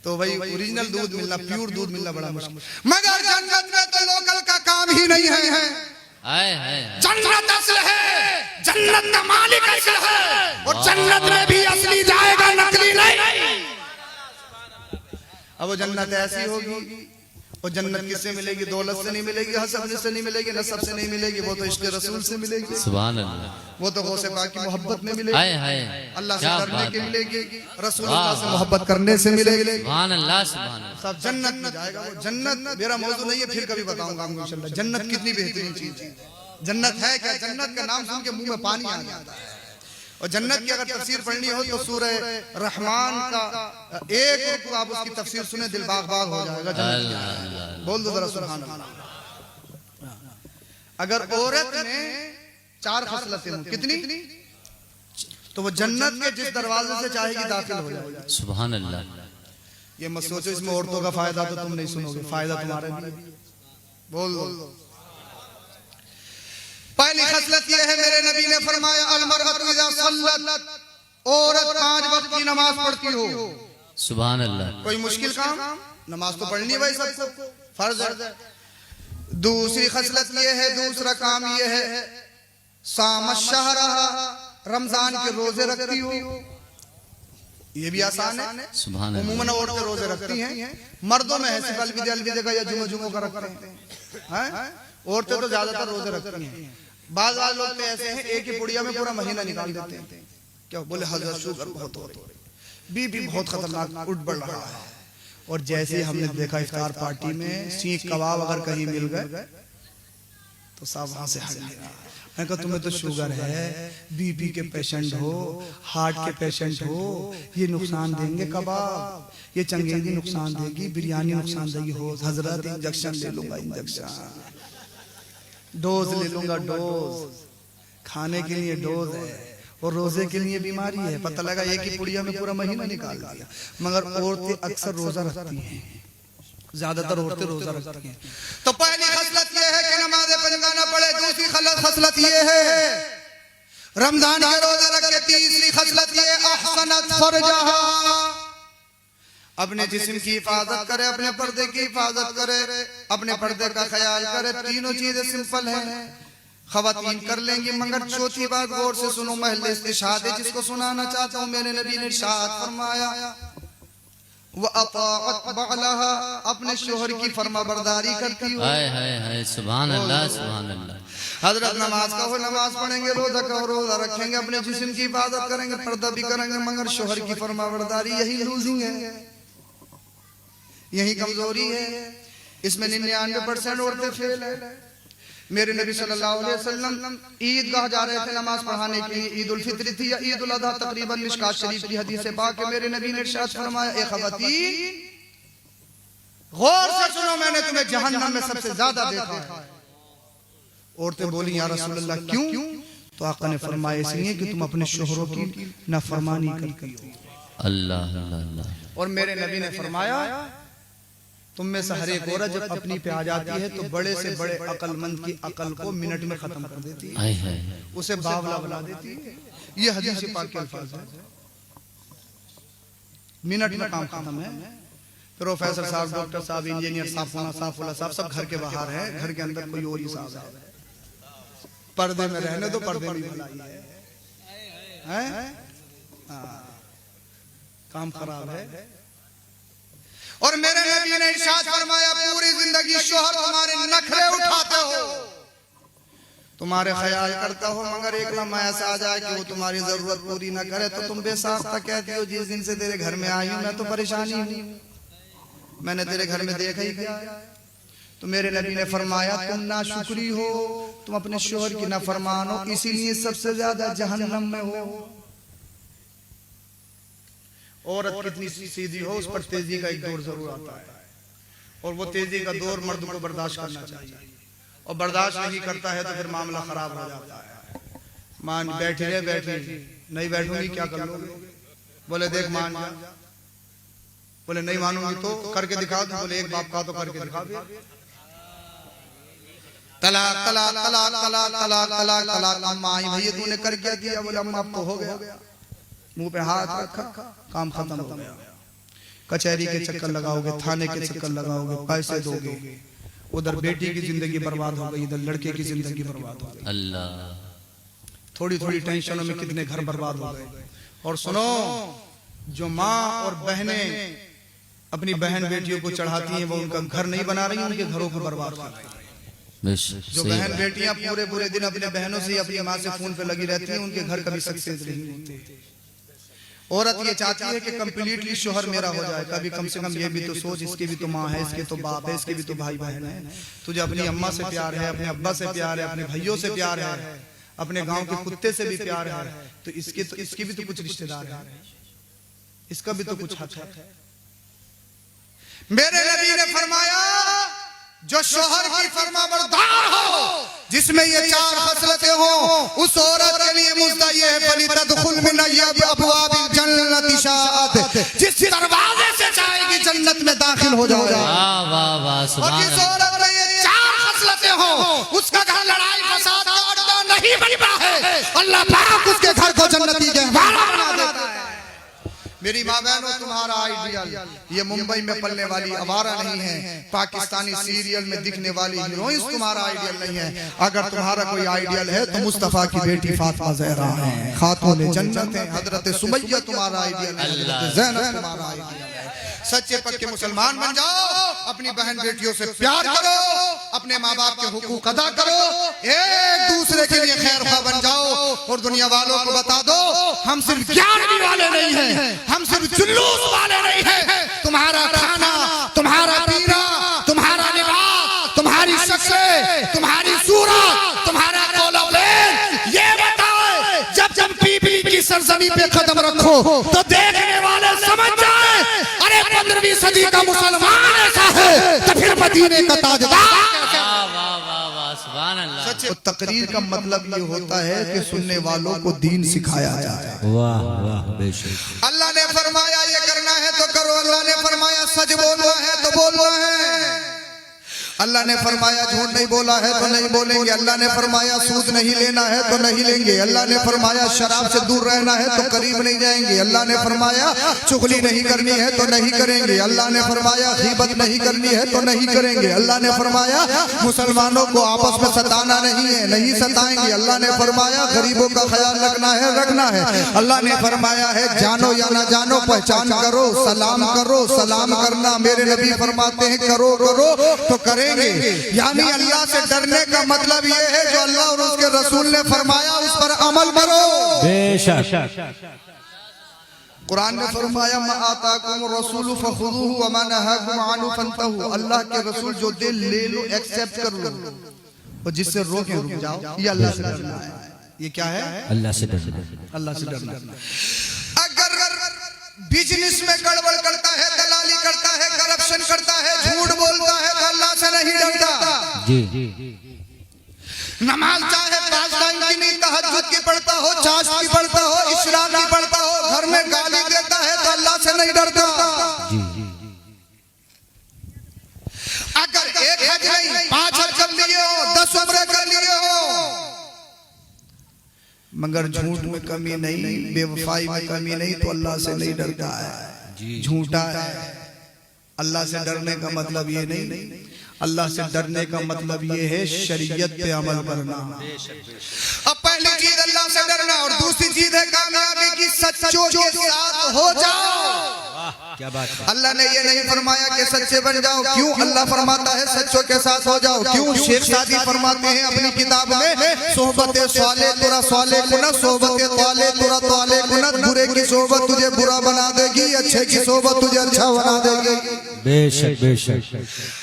तो भाई ओरिजिनल दूध मिलना, प्योर दूध मिलना बड़ा मुश्किल। मगर जन्नत में तो लोकल का काम ही नहीं है। जन्नत असल है, जन्नत का मालिक असल है, और जन्नत में भी असली जाएगा, नकली नहीं। अब वो जन्नत ऐसी होगी, और जन्नत किससे मिलेगी? दौलत से नहीं मिलेगी, हसब से नहीं मिलेगी, नसब से नहीं मिलेगी, वो तो इश्क रसूल से मिलेगी। सुभान अल्लाह। वो तो गौसे पाक की मोहब्बत में मिलेगी, अल्लाह से क्या डरने बात की है। मिलेगी, रसूलुल्लाह से मोहब्बत करने से मिलेगी। सुभान अल्लाह, सुभान अल्लाह। सब जन्नत में जाएगा। वो जन्नत मेरा मौजू नहीं है, फिर कभी बताऊंगा आपको इंशाल्लाह। जन्नत कितनी बेहतरीन चीज है। जन्नत है क्या? जन्नत का नाम सुन के मुंह में पानी आ जाता है। और जन्नत की अगर तफसीर पढ़नी हो तो सूरह रहमान का एक रुकू आप उसकी तफसीर सुने, दिल बाग बाग हो जाएगा। जन्नत बोल दो जरा सुभान अल्लाह। अगर औरत में 4 खसलतें हों, कितनी? तो वो जन्नत के जिस दरवाजे से चाहेगी दाखिल हो जाएगी। सुभान अल्लाह। ये मत सोचो इसमें औरतों का फायदा तो तुम नहीं सुनोगे, फायदा तुम्हारे लिए। बोल दो। पहली खसलत यह है, मेरे नबी ने फरमाया अलमरअतु इज़ा सल्लत, औरत 5 वक्त की नमाज पढ़ती हो। सुभान अल्लाह। कोई मुश्किल काम? नमाज तो पढ़नी है भाई, सबको फर्ज है। दूसरी खसलत यह है, दूसरा काम यह है, साम शहरहा, रमजान के रोजे रखती हो। ये भी आसान है। सुभान अल्लाह। उम्मन औरतें रोजे रखती हैं, मर्दों में है सिर्फ अलविदा का या जुमे का रखते हैं। औरतें तो ज्यादातर रोजे रखती हैं। बाज़ लोग तो ऐसे हैं एक ही पुड़िया में पूरा महीना निकाल देते हैं। क्या बोले हजरत शुगर बहुत हो रही, बीपी बहुत खतरनाक उठ बढ़ रहा है। और जैसे ही हमने देखा इफ्तार पार्टी में सीख कबाब अगर कहीं मिल गए तो साहब वहां से हट गया। मैं कहा तुम्हें तो शुगर है, बीपी के पेशेंट हो, हार्ट के पेशेंट हो, ये नुकसान देंगे कबाब, ये चंगेजी नुकसान देगी, बिरयानी नुकसान देगी। हो हजरत इंजेक्शन ले लूंगा, इंजेक्शन डोज ले लूंगा, डोज खाने के लिए डोज है और रोजे के लिए बीमारी है। पता लगा एक ही पुड़िया में पूरा महीना निकाल दिया। मगर औरतें अक्सर रोजा रखती हैं, ज्यादातर औरतें रोजा रखती हैं। तो पहली खसलत यह है कि नमाज पंजाना पढ़े। दूसरी खसलत यह है रमजान के रोजा रखे। तीसरी खसलत यह अहसनत फरजहा, अपने जिस्म की हिफाजत करे, अपने पर्दे की हिफाजत करे, अपने पर्दे का ख्याल करे। तीनों चीजें सिंपल हैं, खवातीन कर लेंगी। मगर चौथी बात गौर से सुनो, महल इस्तिशाद है जिसको सुनाना चाहता हूँ। मेरे नबी ने इरशाद फरमाया वह अताअत बअलहा, अपने शोहर की फरमाबरदारी करती हो। हाय हाय हाय, सुभान अल्लाह, सुभान अल्लाह। हजरत नमाज का हो, नमाज पढ़ेंगे, रोजा का हो, रोजा रखेंगे, अपने जिस्म की हिफाजत करेंगे, पर्दा भी करेंगे, मगर शोहर की फरमाबरदारी, यही लूजिंग है, यही कमजोरी है। इसमें 99% औरतें फेल है। मेरे नबी सल्लल्लाहु अलैहि वसल्लम ईदगाह जा रहे थे नमाज पढ़ाने के लिए। ईद उल फित्र थी या ईद उल अज़हा, तकरीबन मिशकात शरीफ की हदीस से पाक है। मेरे नबी ने इरशाद फरमाया, ए खवातीन गौर से सुनो, मैंने तुम्हें जहन्नम में सबसे ज्यादा देखा है। औरतें बोली या रसूल अल्लाह क्यों? तो आका ने फरमाया इसलिए कि तुम अपने शोहरों की नाफरमानी करती हो। अल्लाह अल्लाह। और मेरे नबी ने फरमाया तुम में से हर एक औरत जब अपनी पे आ जाती है तो बड़े से बड़े अकलमंद की अकल को मिनट में खत्म कर देती है, उसे बावला बना देती है। ये हदीस पाक के अल्फाज है, मिनट में काम खत्म है। प्रोफेसर साहब, डॉक्टर साहब, इंजीनियर साहब, साफुल्ला साहब सब घर के बाहर है, घर के अंदर कोई और ही साहब है। पर्दे में रहने दो, पर्दे में भलाई है, काम खराब है। और मेरे नबी ने इरशाद फरमाया पूरी जिंदगी शोहर तुम्हारे नखरे उठाते हो, तुम्हारे ख्याल करता हो, मगर एक लम्हा ऐसा आ जाए कि वो तुम्हारी जरूरत पूरी ना करे तो तुम बेसाख्ता कहते हो जिस दिन से तेरे घर में आई हूं मैं तो परेशानी हूं, मैंने तेरे घर में देखा ही क्या। तो मेरे नबी ने फरमाया तुम नाशुक्री हो, तुम अपने शोहर की नाफरमान हो, इसीलिए सबसे ज्यादा जहन्नम में हो। औरत कितनी सीधी हो उस पर तेजी का एक दौर जरूर आता है, और वो तेजी का दौर मर्द को बर्दाश्त करना चाहिए, और बर्दाश्त नहीं करता है तो फिर मामला खराब हो जाता है। मान बैठी रहे, बैठी नहीं बैठूंगी क्या कर लोगे? बोले देख मान जा, बोले नहीं मानूंगी तो करके दिखा दो। बोले एक बाप का तो करके दिखा दो। तलाक तलाक तलाक तलाक तलाक तलाक तलाक। अम्मा आई, भैया तूने कर क्या दिया? बोले अम्मा अब तो हो गया। मुंह पे हाथ रखा, काम खत्म हो गया। कचहरी के चक्कर लगाओगे, थाने के चक्कर लगाओगे, पैसे दोगे, उधर बेटी की जिंदगी बर्बाद हो गई, इधर लड़के की जिंदगी बर्बाद हो गई। अल्लाह। थोड़ी थोड़ी टेंशनों में कितने घर बर्बाद हो गए। और सुनो, जो माँ और बहनें अपनी बहन बेटियों को चढ़ाती हैं, वो उनका घर नहीं बना रही, उनके घरों को बर्बाद कर रही हैं। जो बहन बेटियां पूरे पूरे दिन अपने बहनों से, अपनी माँ से फोन पे लगी रहती हैं, उनके घर कभी सक्सेस नहीं होते। औरत ये चाहती है कि कंप्लीटली शोहर मेरा हो जाए। कभी कम से कम ये भी तो सोच, इसकी भी तो माँ है, इसके तो बाप है, इसके भी तो भाई बहन है। तुझे अपनी अम्मा से प्यार है, अपने अब्बा से प्यार है, अपने भाइयों से प्यार है, अपने गांव के कुत्ते से भी प्यार है, तो इसके भी तो कुछ रिश्तेदार है, इसका भी तो कुछ हक है। मेरे नबी ने फरमाया, जो शोहर की फरमाबरदार हो, जिसमें ये चार खसलतें हो, उस औरत के लिए मुस्तहब है फलितदखुल मिन अबवाबिल जन्नति शाअत, जिस दरवाजे से चाहेगी जन्नत में दाखिल हो जाएगा। वाह वाह वाह, और सुभान जिस अल्लाह। औरत में ये चार खसलतें हो, उसका घर लड़ाई फसाद का अड्डा नहीं बनता है। अल्लाह पाक उसके घर को जन्नती गहवारा बना देता है। मेरी माँ बहनों, तुम्हारा आइडियल ये मुंबई में पलने वाली आवारा नहीं है, पाकिस्तानी सीरियल में दिखने वाली हीरोइंस तुम्हारा आइडियल नहीं है। अगर तुम्हारा कोई आइडियल है तो मुस्तफा की बेटी फातिमा ज़हरा है, खातून जन्नत है। हजरत सुमैया तुम्हारा आइडियल है, हजरत ज़ैनब तुम्हारा आइडियल है। सच्चे पक्के मुसलमान बन जाओ, अपनी बहन बेटियों से प्यार करो, अपने माँ बाप के हुकूक अदा करो, एक दूसरे के लिए खैर खा बन जाओ, और दुनिया वालों को बता दो हम सिर्फ ज्ञान वाले नहीं हैं, हम सिर्फ जुलूस वाले नहीं हैं। तुम्हारा खाना, तुम्हारा पीना, तुम्हारा लिबास, तुम्हारी शक्लें, तुम्हारी सूरत, तुम्हारा कौल-ओ-क़ौल ये बताए। जब बीबी की सरजमी पे कदम रखो तो देखने वाले समझ जाए, अरे 15वीं सदी का मुसलमान ऐसा है, तो फिर मदीने का ताजदार। तो तकरीर का मतलब ये होता है कि सुनने वालों को दीन सिखाया जाए। वाह वाह, बेशक। अल्लाह ने फरमाया ये करना है तो करो, अल्लाह ने फरमाया सच बोलना है तो बोलना है, अल्लाह ने फरमाया झूठ नहीं बोला है तो नहीं बोलेंगे, अल्लाह ने फरमाया सूद नहीं लेना है तो नहीं लेंगे, अल्लाह ने फरमाया शराब से दूर रहना है तो करीब नहीं जाएंगे, अल्लाह ने फरमाया चुगली नहीं करनी है तो नहीं करेंगे, अल्लाह ने फरमाया गीबत नहीं करनी है तो नहीं करेंगे, अल्लाह ने फरमाया मुसलमानों को आपस में सताना नहीं है, नहीं सताएंगे, अल्लाह ने फरमाया गरीबों का ख्याल रखना है, अल्लाह ने फरमाया है जानो या ना जानो पहचान करो, सलाम करो, सलाम करना मेरे नबी फरमाते हैं करो करो तो करें। यानी अल्लाह से डरने का मतलब ये है जो अल्लाह और उसके रसूल ने फरमाया उस पर अमल करो। बेशक। कुरान ने फरमाया मा आताकुम रसूल फखुदूहु व मा नहाकुम अन्हु फंतहु। अल्लाह के रसूल जो दे ले लो, एक्सेप्ट कर लो, और जिससे रोके रुक जाओ। ये अल्लाह से डरना है। ये क्या है? अल्लाह से डरना। अल्लाह से डरना। अगर बिजनेस में गड़बड़ करता है, दलाली करता है, करप्शन करता है, झूठ बोलता है तो अल्लाह से नहीं डरता। जी। नमाज चाहे 5 टाइम की नहीं, तहज्जुद की पढ़ता हो, चाश की पढ़ता हो, इशराक की पढ़ता हो, घर में गाली देता है तो अल्लाह से नहीं डरता। जी। अगर एक हज नहीं 5 हज कर लिए हो, 10 उम्रे कर लिए हो, मगर झूठ में कमी नहीं, बेवफाई में कमी नहीं, तो अल्लाह से नहीं डरता है। झूठा है। अल्लाह से डरने का मतलब ये नहीं, अल्लाह से डरने का मतलब ये है शरीयत पे अमल करना। अब पहली चीज अल्लाह से डरना, और दूसरी चीज है कामयाबी की सच्चों के साथ हो जाओ। क्या बात है। अल्लाह ने ये नहीं फरमाया कि सच्चे बन जाओ। क्यों? अल्लाह फरमाता है सच्चों के साथ हो जाओ। क्यों? शेख सादी फरमाते हैं अपनी किताब में, सोहबत स्वाले तुरा स्वाले कुनत, सोहबत ताले तुरा ताले कुनत। बुरे की सोहबत तुझे बुरा बना देगी, अच्छे की सोहबत तुझे अच्छा बना देगी। बेशक बेशक।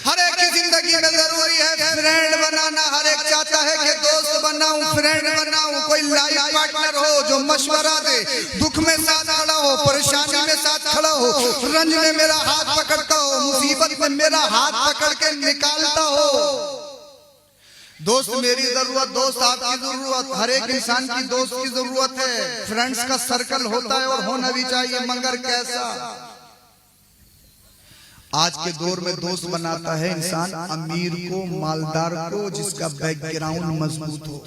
हर एक की जिंदगी में जरूरी है फ्रेंड बनाना। हर एक चाहता है कि दोस्त बनाऊं, फ्रेंड बनाऊं, कोई लाइफ पार्टनर हो जो मशवरा दे, दुख में साथ खड़ा हो, परेशानी में साथ खड़ा हो, रंज में मेरा हाथ पकड़ता हो, मुसीबत में मेरा हाथ पकड़ के निकालता हो। दोस्त मेरी जरूरत, दोस्त आपकी जरूरत, हर एक इंसान की दोस्त की जरूरत है। फ्रेंड्स का सर्कल होता है और होना भी चाहिए, मगर कैसा? आज के दौर में दोस्त बनाता है इंसान अमीर को, मालदार को, जिसका बैकग्राउंड मजबूत हो,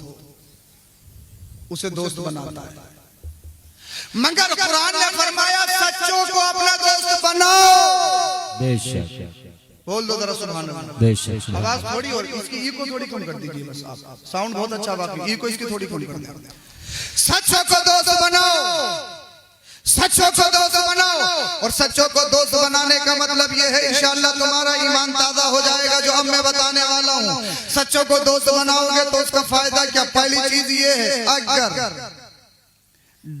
उसे दोस्त बनाता है। मगर कुरान ने फरमाया सच्चों को अपना दोस्त बनाओ। बेशक, बोल दो जरा सुभान अल्लाह। बेशक। आवाज थोड़ी और इसकी ईको थोड़ी कम कर दीजिए बस आप। साउंड बहुत अच्छा बाकी ईको इसकी थोड़ी कम कर दीजिए। सच्चों को दोस्त बनाओ, सच्चों को दोस्त बनाओ। और सच्चों को दोस्त बनाने का मतलब यह है इंशाअल्लाह तुम्हारा ईमान ताजा हो जाएगा, जो अब मैं बताने वाला हूँ। सच्चों को दोस्त बनाओगे तो उसका फायदा क्या? पहली चीज ये है, अगर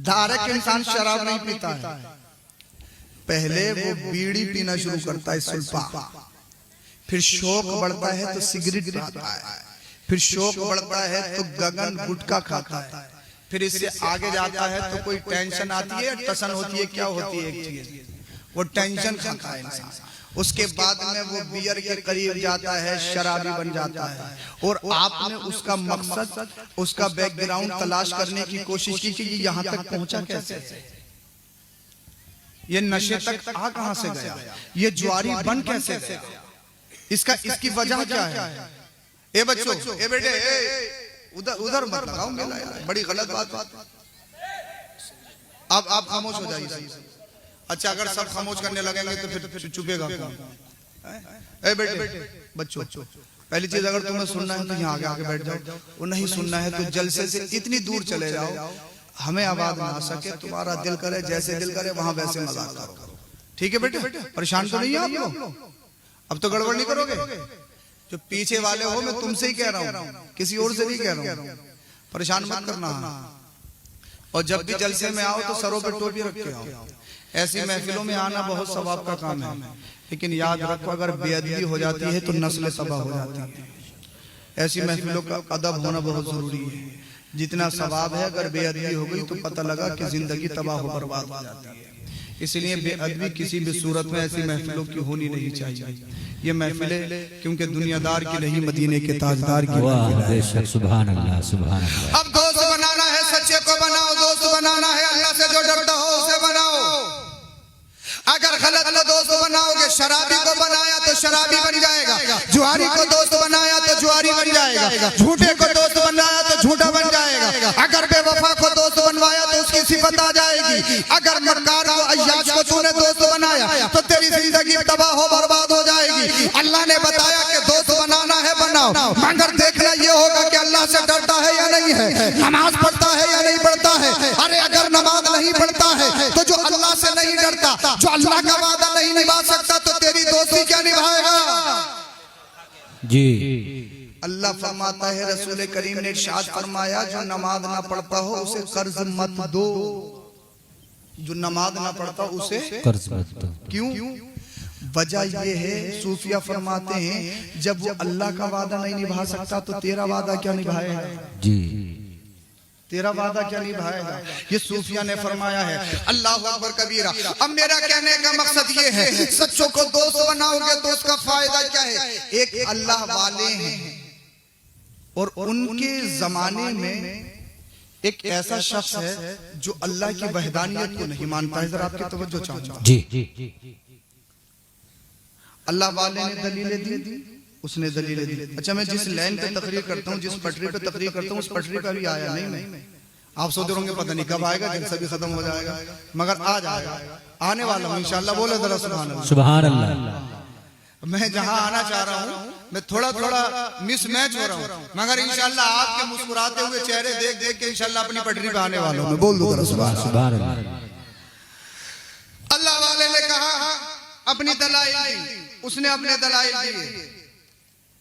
डायरेक्ट इंसान शराब नहीं पीता है, पहले वो बीड़ी पीना शुरू करता है, सुल्फा, फिर शौक बढ़ता है तो सिगरेट पीता है, फिर शौक बढ़ता है तो गगन गुटखा खाता है, फिर इससे आगे जाता है तो कोई टेंशन आती है, टसन होती है, क्या होती है एक चीज, वो टेंशन खाता है इंसान। उसके बाद में वो बियर के करीब जाता है, शराबी बन जाता है। और आपने उसका मकसद, उसका बैकग्राउंड तलाश करने की कोशिश की कि ये यहाँ तक पहुंचा कैसे, ये नशे तक आ कहां से गया, ये जुआरी बन कैसे गया, इसकी वजह क्या है? ए बच्चों, ए बेटे, उधर मत लगाओ मेला यार, बड़ी गलत बात। अब आप खामोश हो जाइए। अच्छा, अगर सब खामोश करने लगेंगे तो फिर चुपेगा। ए बेटे, बच्चों, पहली चीज अगर तुम्हें सुनना है तो यहाँ आगे बैठ जाओ, और नहीं सुनना है तो जलसे से इतनी दूर चले जाओ हमें आवाज ना आ सके, तुम्हारा दिल करे जैसे दिल करे वहां वैसे मजाक करो। ठीक है बेटे? परेशान तो नहीं है आप लोग? अब तो गड़बड़ नहीं करोगे? जो पीछे वाले हो, मैं तुमसे ही कह रहा हूँ, किसी और से नहीं कह रहा हूँ, परेशान मत करना। और जब भी जलसे में आओ तो सरों पे टोपी रख के आओ। ऐसी महफिलों में आना बहुत सवाब का काम है, लेकिन याद रखो अगर बेअदबी हो जाती है तो नस्ल तबाह हो जाती है। ऐसी महफिलों का अदब होना बहुत जरूरी है। जितना सवाब है, अगर बेअदबी हो गई तो पता लगा कि जिंदगी तबाह हो बर्बाद हो जाती है। इसलिए बेअदबी किसी भी सूरत में ऐसी महफिलों की होनी नहीं चाहिए। ये महफिलें क्योंकि दुनियादार की नहीं, मदीने के ताजदार की। बेशक, सुभान अल्लाह, सुभान अल्लाह। अब दोस्त बनाना है, सच्चे को बनाओ। दोस्त बनाना है, अल्लाह से जो डरता हो उसे बनाओ। अगर गलत दोस्त बनाओगे, शराबी को बनाया तो शराबी बन जाएगा, जुआरी को दोस्त बनाया तो जुआरी बन जाएगा, झूठे को दोस्त बनाया तो झूठा बन जाएगा, अगर बेवफा को दोस्त बनवाया तो उसकी सिफत आ जाएगी, अगर मक्कार को, अय्याश को तूने दोस्त बनाया तो तेरी जिंदगी तबाह हो बर्बाद हो जाएगी। अल्लाह ने बताया कि दोस्त बनाना है, बनाओ, मगर देखना ये होगा कि अल्लाह से डरता है या नहीं है, नमाज पढ़ता है या नहीं पढ़ता है। अरे अगर नमाज नहीं पढ़ता है तो जो अल्लाह से नहीं डरता, जो अल्लाह का वादा नहीं निभा सकता, तो तेरी दोस्ती क्या निभाएगा? जी, अल्लाह फरमाता है, रसूल करीम ने इरशाद फरमाया, जो नमाज ना पढ़ता हो उसे कर्ज मत दो। जो नमाज ना पढ़ता उसे कर्ज मत दो। क्यों? वजह ये है, सूफिया फरमाते हैं, जब वो अल्लाह का वादा नहीं निभा सकता तो तेरा वादा क्या निभाएगा? जी, तेरा वादा क्या निभाएगा? ये सूफिया ने फरमाया है। अल्लाह अकबर कबीरा। अब मेरा कहने का मकसद ये है, सच्चों को दोस्त बनाओगे तो उसका फायदा क्या है? एक अल्लाह वाले हैं और उनके जमाने में एक ऐसा शख्स है जो अल्लाह की वहदानियत को नहीं मानता है। जरा आपकी तवज्जो चाहूंगा। जी, अल्लाह वाले ने दलीलें दी, उसने दलीलें दी। अच्छा, मैं जिस लाइन पे तकरीर करता हूँ, जिस पटरी पे तकरीर करता हूँ, उस पटरी पे अभी आया नहीं मैं। आप सोच रहे होंगे पता नहीं कब आएगा, जलसा भी खत्म हो जाएगा, मगर आज आएगा, आने वाला हूँ इंशाअल्लाह। बोले जरा सुभान अल्लाह, सुभान अल्लाह। मैं जहाँ आना चाह रहा हूँ, मैं थोड़ा थोड़ा मिसमैच हो रहा हूँ, मगर इंशाअल्लाह आपके मुस्कुराते हुए चेहरे देख देख के इंशाअल्लाह अपनी पटरी पे आने वाला हूँ। मैं बोल दूं जरा सुभान अल्लाह। अल्लाह वाले ने कहा, अपनी दलाइल दी, उसने अपने दलाइल दिए।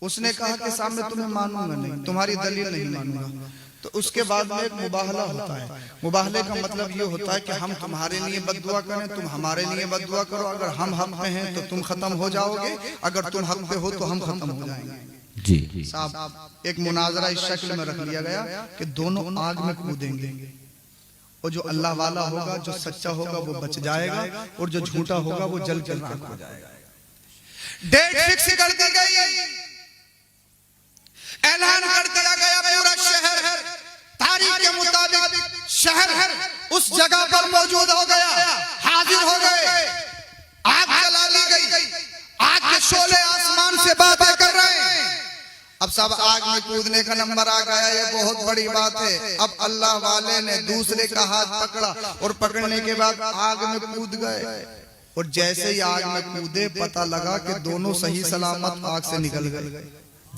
उसने कहा कि सामने तुम्हें मानूंगा नहीं, तुम्हारी दलील नहीं मानूंगा। तो उसके बाद में एक मुबाहला होता है। मुबाहले का मतलब ये होता है कि हम तुम्हारे लिए बद्दुआ करें, तुम हमारे लिए बद्दुआ करो। अगर हम हक में हैं तो तुम खत्म हो जाओगे, अगर तुम हक पे हो तो हम खत्म हो जाएंगे। जी साहब, एक मुनाजरा इस शक्ल में रख लिया गया कि दोनों आग में कूदेंगे, और जो अल्लाह वाला होगा, जो सच्चा होगा वो बच जाएगा, और जो झूठा होगा वो जल जल राख हो जाएगा। डेट फिक्स कर दी गई, ऐलान कर दिया गया, पूरा शहर तारीख के मुताबिक शहर उस जगह पर मौजूद हो गया, हाजिर हो गए। आग जला ली गई, सब आग में कूदने का नंबर आ गया, ये बहुत बड़ी बात है। अब अल्लाह वाले ने दूसरे का हाथ पकड़ा और पकड़ने के बाद आग में कूद गए, और जैसे ही आग में कूदे पता लगा कि दोनों सही सलामत आग से निकल गए।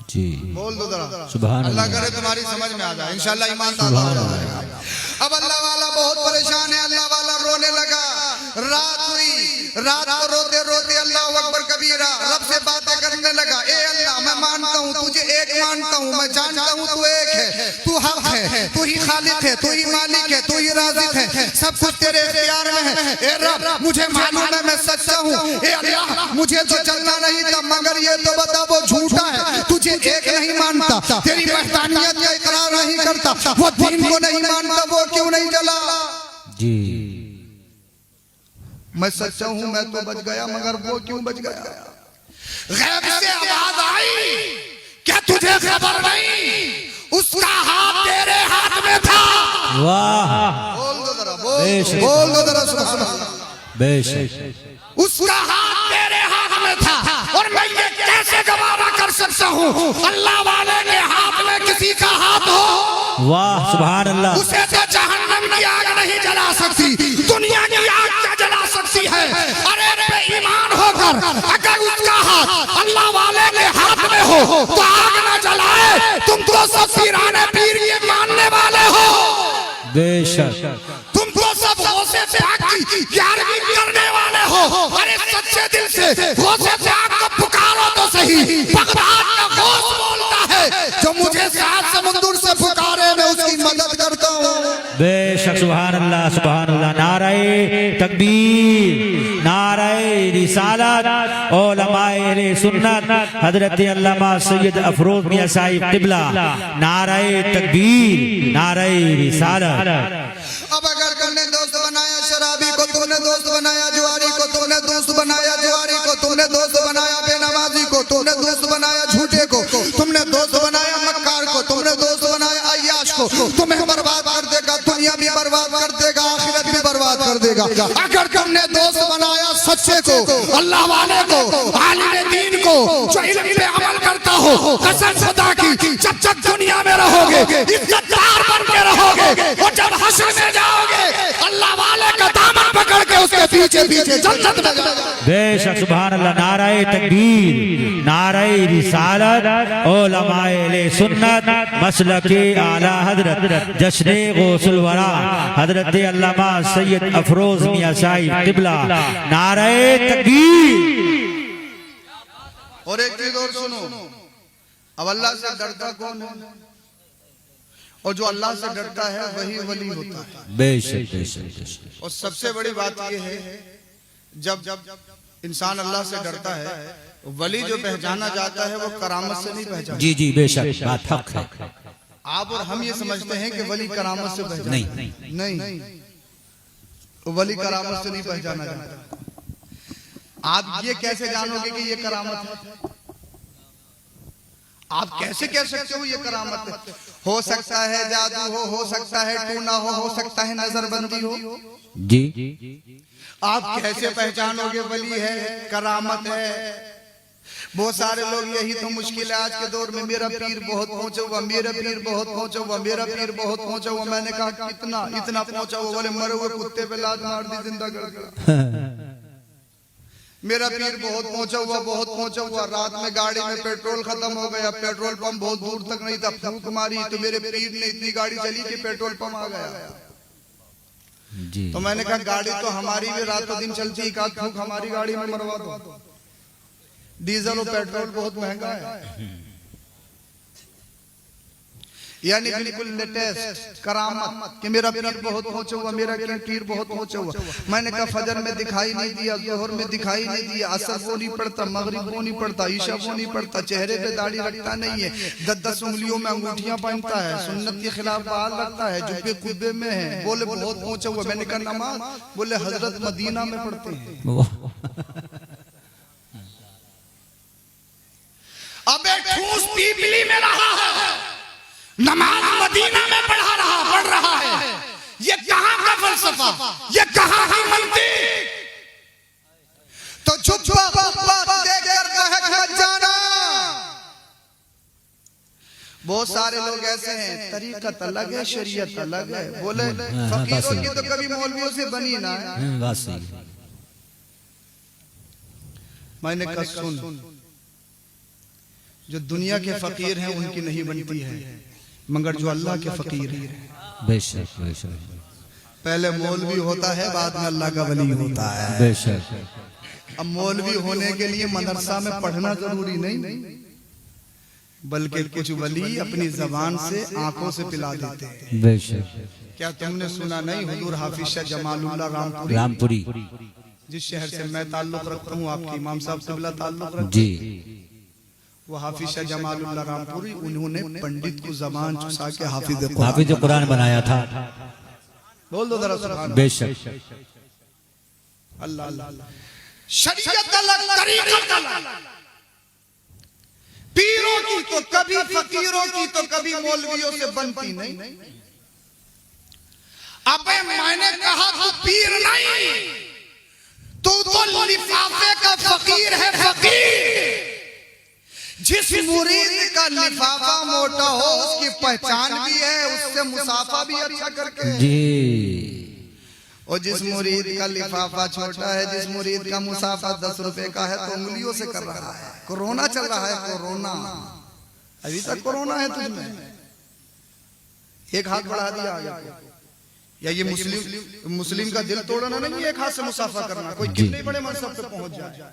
जी बोल दो जरा सुभान अल्लाह अल्लाह। करे तुम्हारी समझ में आ जाए इंशाल्लाह, ईमान ताला हो जाएगा। अब अल्लाह वाला बहुत परेशान है, अल्लाह वाला रोने लगा। रात हुई, रात को रोते रोते अल्लाह अकबर कबीरा रब से बातें करने लगा। ए अल्लाह, मैं मानता हूँ तुझे एक मानता हूँ, मैं जानता हूँ तू एक है, तू हक है, तू ही खालिक है, तू ही मालिक है, तू ही राज़िक है, सब कुछ तेरे इख्तियार में है। ए रब मुझे मालूम है मैं सच्चा हूँ। ए अल्लाह मुझे तो चलना नहीं था, मगर ये तो बता वो झूठा है, तुझे एक नहीं मानता, तेरी वहदानियत का इकरार नहीं करता, वो दीन को नहीं मानता, वो क्यों नहीं चला? जी मैं सच्चा हूँ, मैं तो बच गया, मगर वो क्यों बच गया? गैब से आवाज आई, क्या तुझे खबर नहीं उसका हाथ तेरे हाथ में था? वाह बोल दो जरा, बेशक। बोल दो जरा सुभान अल्लाह। बेशक। उसका हाथ तेरे हाथ में था, और मैं ये कैसे गवारा कर सकता हूँ अल्लाह वाले के हाथ में किसी का हाथ हो? वाह सुभान अल्लाह। उसे तो जहन्नम की आग नहीं जला सकती, दुनिया की आग क्या जला सकती है? अरे बेईमान होकर अगर उसका हाथ अल्लाह वाले के हाथ में हो तो आग न जलाए। तुम तो सब पीराने पीर के मानने वाले हो, बेशक। तुम तो सब गौसे पाक की यारगी करने वाले हो। अरे सच्चे दिल से गौसे पाक को पुकारो तो सही। बगदाद का गौस बोलता है, जो मुझे सात समुंदर से पुकारे मैं उसकी मदद करता हूँ। बेशक सुभान अल्लाह सुभान अल्लाह। नारे तकबीर, नारे रिसालत, उलमाए अहले सुन्नत हजरत अल्लामा सैयद अफरोज मियां साहिब क़िबला, नारे तकबीर, नारे रिसालत। अब अगर तुमने दोस्त बनाया शराबी को, तुमने दोस्त बनाया जुआरी को, तुमने दोस्त बनाया जुआरी को, तुमने दोस्त बनाया बेनमाजी को, तुमने दोस्त बनाया झूठे को, तुमने दोस्त बनाया मक्कार को, तुमने दोस्त बनाया अय्याश को, तुम्हें बर्बाद कर देगा, दुनिया भी बर्बाद कर देगा, आखिरत भी बर्बाद कर देगा। अगर तुमने दोस्त बनाया सच्चे को, अल्लाह वाले को, आलिम दीन को, जो इल्म पे अमल करता हो, कसम खुदा की जब तक दुनिया में रहोगे इज्जतदार बन के रहोगे, और जब हश्र में जाओगे अल्लाह वाले का दामन पकड़ के उसके पीछे पीछे जन्नत में जाओगे। बेशक सुभान अल्लाह। नारे तकबीर, नारे रिसालत, उलमाए अहले सुन्नत मसलके आला हजरत जश्ने गौसुल वरा हजरत अल्लामा सैयद अफरोज मियां साहिब क़िबला, नारे तकबीर। और एक चीज और सुनो, अब अल्लाह से डरता कौन है? और जो अल्लाह से डरता है वही वली होता है। बेशक बेशक। और सबसे बड़ी बात यह है, जब इंसान अल्लाह से डरता है, वली जो पहचाना जाता है वो करामत से नहीं पहचाना। जी जी बेशक, बात हक है। आप और हम ये समझते हैं कि वली करामत से पहचाना, नहीं, वली करामत से नहीं पहचाना जाता। आप ये कैसे जानोगे कि ये करामत है? आप कैसे कह सकते हो ये करामत है? हो सकता है जादू हो सकता है टूना हो सकता है नजरबंदी हो। जी आप कैसे पहचानोगे वली है करामत है? बहुत सारे लोग यही तो मुश्किल है आज के दौर में, मेरा पीर बहुत पहुंचा हुआ, मेरा पीर बहुत पहुंचा हुआ, मेरा पीर बहुत पहुंचा हुआ। मैंने कहा कितना इतना पहुंचा हुआ? बोले मरे हुए कुत्ते पे लात मार दी जिंदा कर। मेरा पीर बहुत पहुंचा हुआ, बहुत पहुंचा हुआ। रात में गाड़ी में पेट्रोल खत्म हो गया, पेट्रोल पंप बहुत दूर तक नहीं था, फूंक मारी तो मेरे पीर ने इतनी गाड़ी चली कि पेट्रोल पंप आ गया। जी। तो मैंने कहा गाड़ी तो हमारी भी रातों दिन चलती, एक आध फूंक हमारी गाड़ी में मरवा दो। डीजल और पेट्रोल बहुत महंगा है। यानी बिल्कुल लेटेस्ट करामत कि मेरा पीर बहुत पहुंचा हुआ, मेरा पीर बहुत पहुंचा हुआ। मैंने कहा फजर में दिखाई नहीं दिया, जोहर में दिखाई नहीं दिया, असर वो नहीं पड़ता, मगरिब वो नहीं पड़ता, ईशा वो नहीं पड़ता, चेहरे पे दाढ़ी रखता नहीं है, 10-10 उंगलियों में अंगूठियां पहनता है, सुन्नत के खिलाफ बाल रखता है, जुब्बे कुब्बे में है। बोले बहुत पहुंचा हुआ। मैंने कहा नमाज? बोले हजरत मदीना में पढ़ते हैं। अबे ठूस पीपली में रहा है, नमाज मदीना में पढ़ रहा है। ये कहां का फलसफा, ये कहां की मंतिक? तो चुप देकर बहक मत जाना। बहुत सारे लोग ऐसे हैं, तरीकत अलग है, शरीयत अलग है। बोले फकीरों की तो कभी मौलवियों से बनी ना है। बात सही। मैंने कहा सुन, जो दुनिया के फकीर हैं उनकी नहीं बनती है, मगर जो अल्लाह के फकीर हैं, बेशक बेशक, पहले मौलवी होता है, बाद में अल्लाह का वली होता है। बेशक। अब मौलवी होने के लिए मदरसा में पढ़ना जरूरी नहीं, बल्कि कुछ वली अपनी जबान से आंखों से पिला देते हैं। बेशक। क्या तुमने सुना नहीं, हुजूर हाफिज शाह जमालुल्लाह रामपुरी, जिस शहर से मैं ताल्लुक रखता हूँ, आपके इमाम साहब से बिला ताल्लुक रखता जी, वो हाफिज शाह जमालुल्लाह रामपुरी, उन्होंने पंडित को जबान चुसा के हाफिज कुरान बनाया था। बोल दो जरा सुभान अल्लाह। बेशक। अल्लाह अल्लाह। शरीयत अलग, तरीकत अलग। पीरों की तो कभी, फकीरों की तो कभी मौलवियों से बनती नहीं। अबे मैंने कहा तू पीर नहीं, तू तो लिफाफे का फकीर है। फकीर जिस मुरीद का लिफाफा मोटा हो उसकी पहचान भी है, उससे मुसाफा भी अच्छा करके जी। और जिस मुरीद का लिफाफा छोटा है, जिस मुरीद का मुसाफा 10 रुपए का है, तो उंगलियों से कर रहा है। कोरोना चल रहा है, कोरोना अभी तक कोरोना है तुझमें, एक हाथ बढ़ा दिया आगे। या ये मुस्लिम का दिल तोड़ना नहीं, एक हाथ से मुसाफा करना। कोई कितने बड़े मनसब पे पहुंच जाए।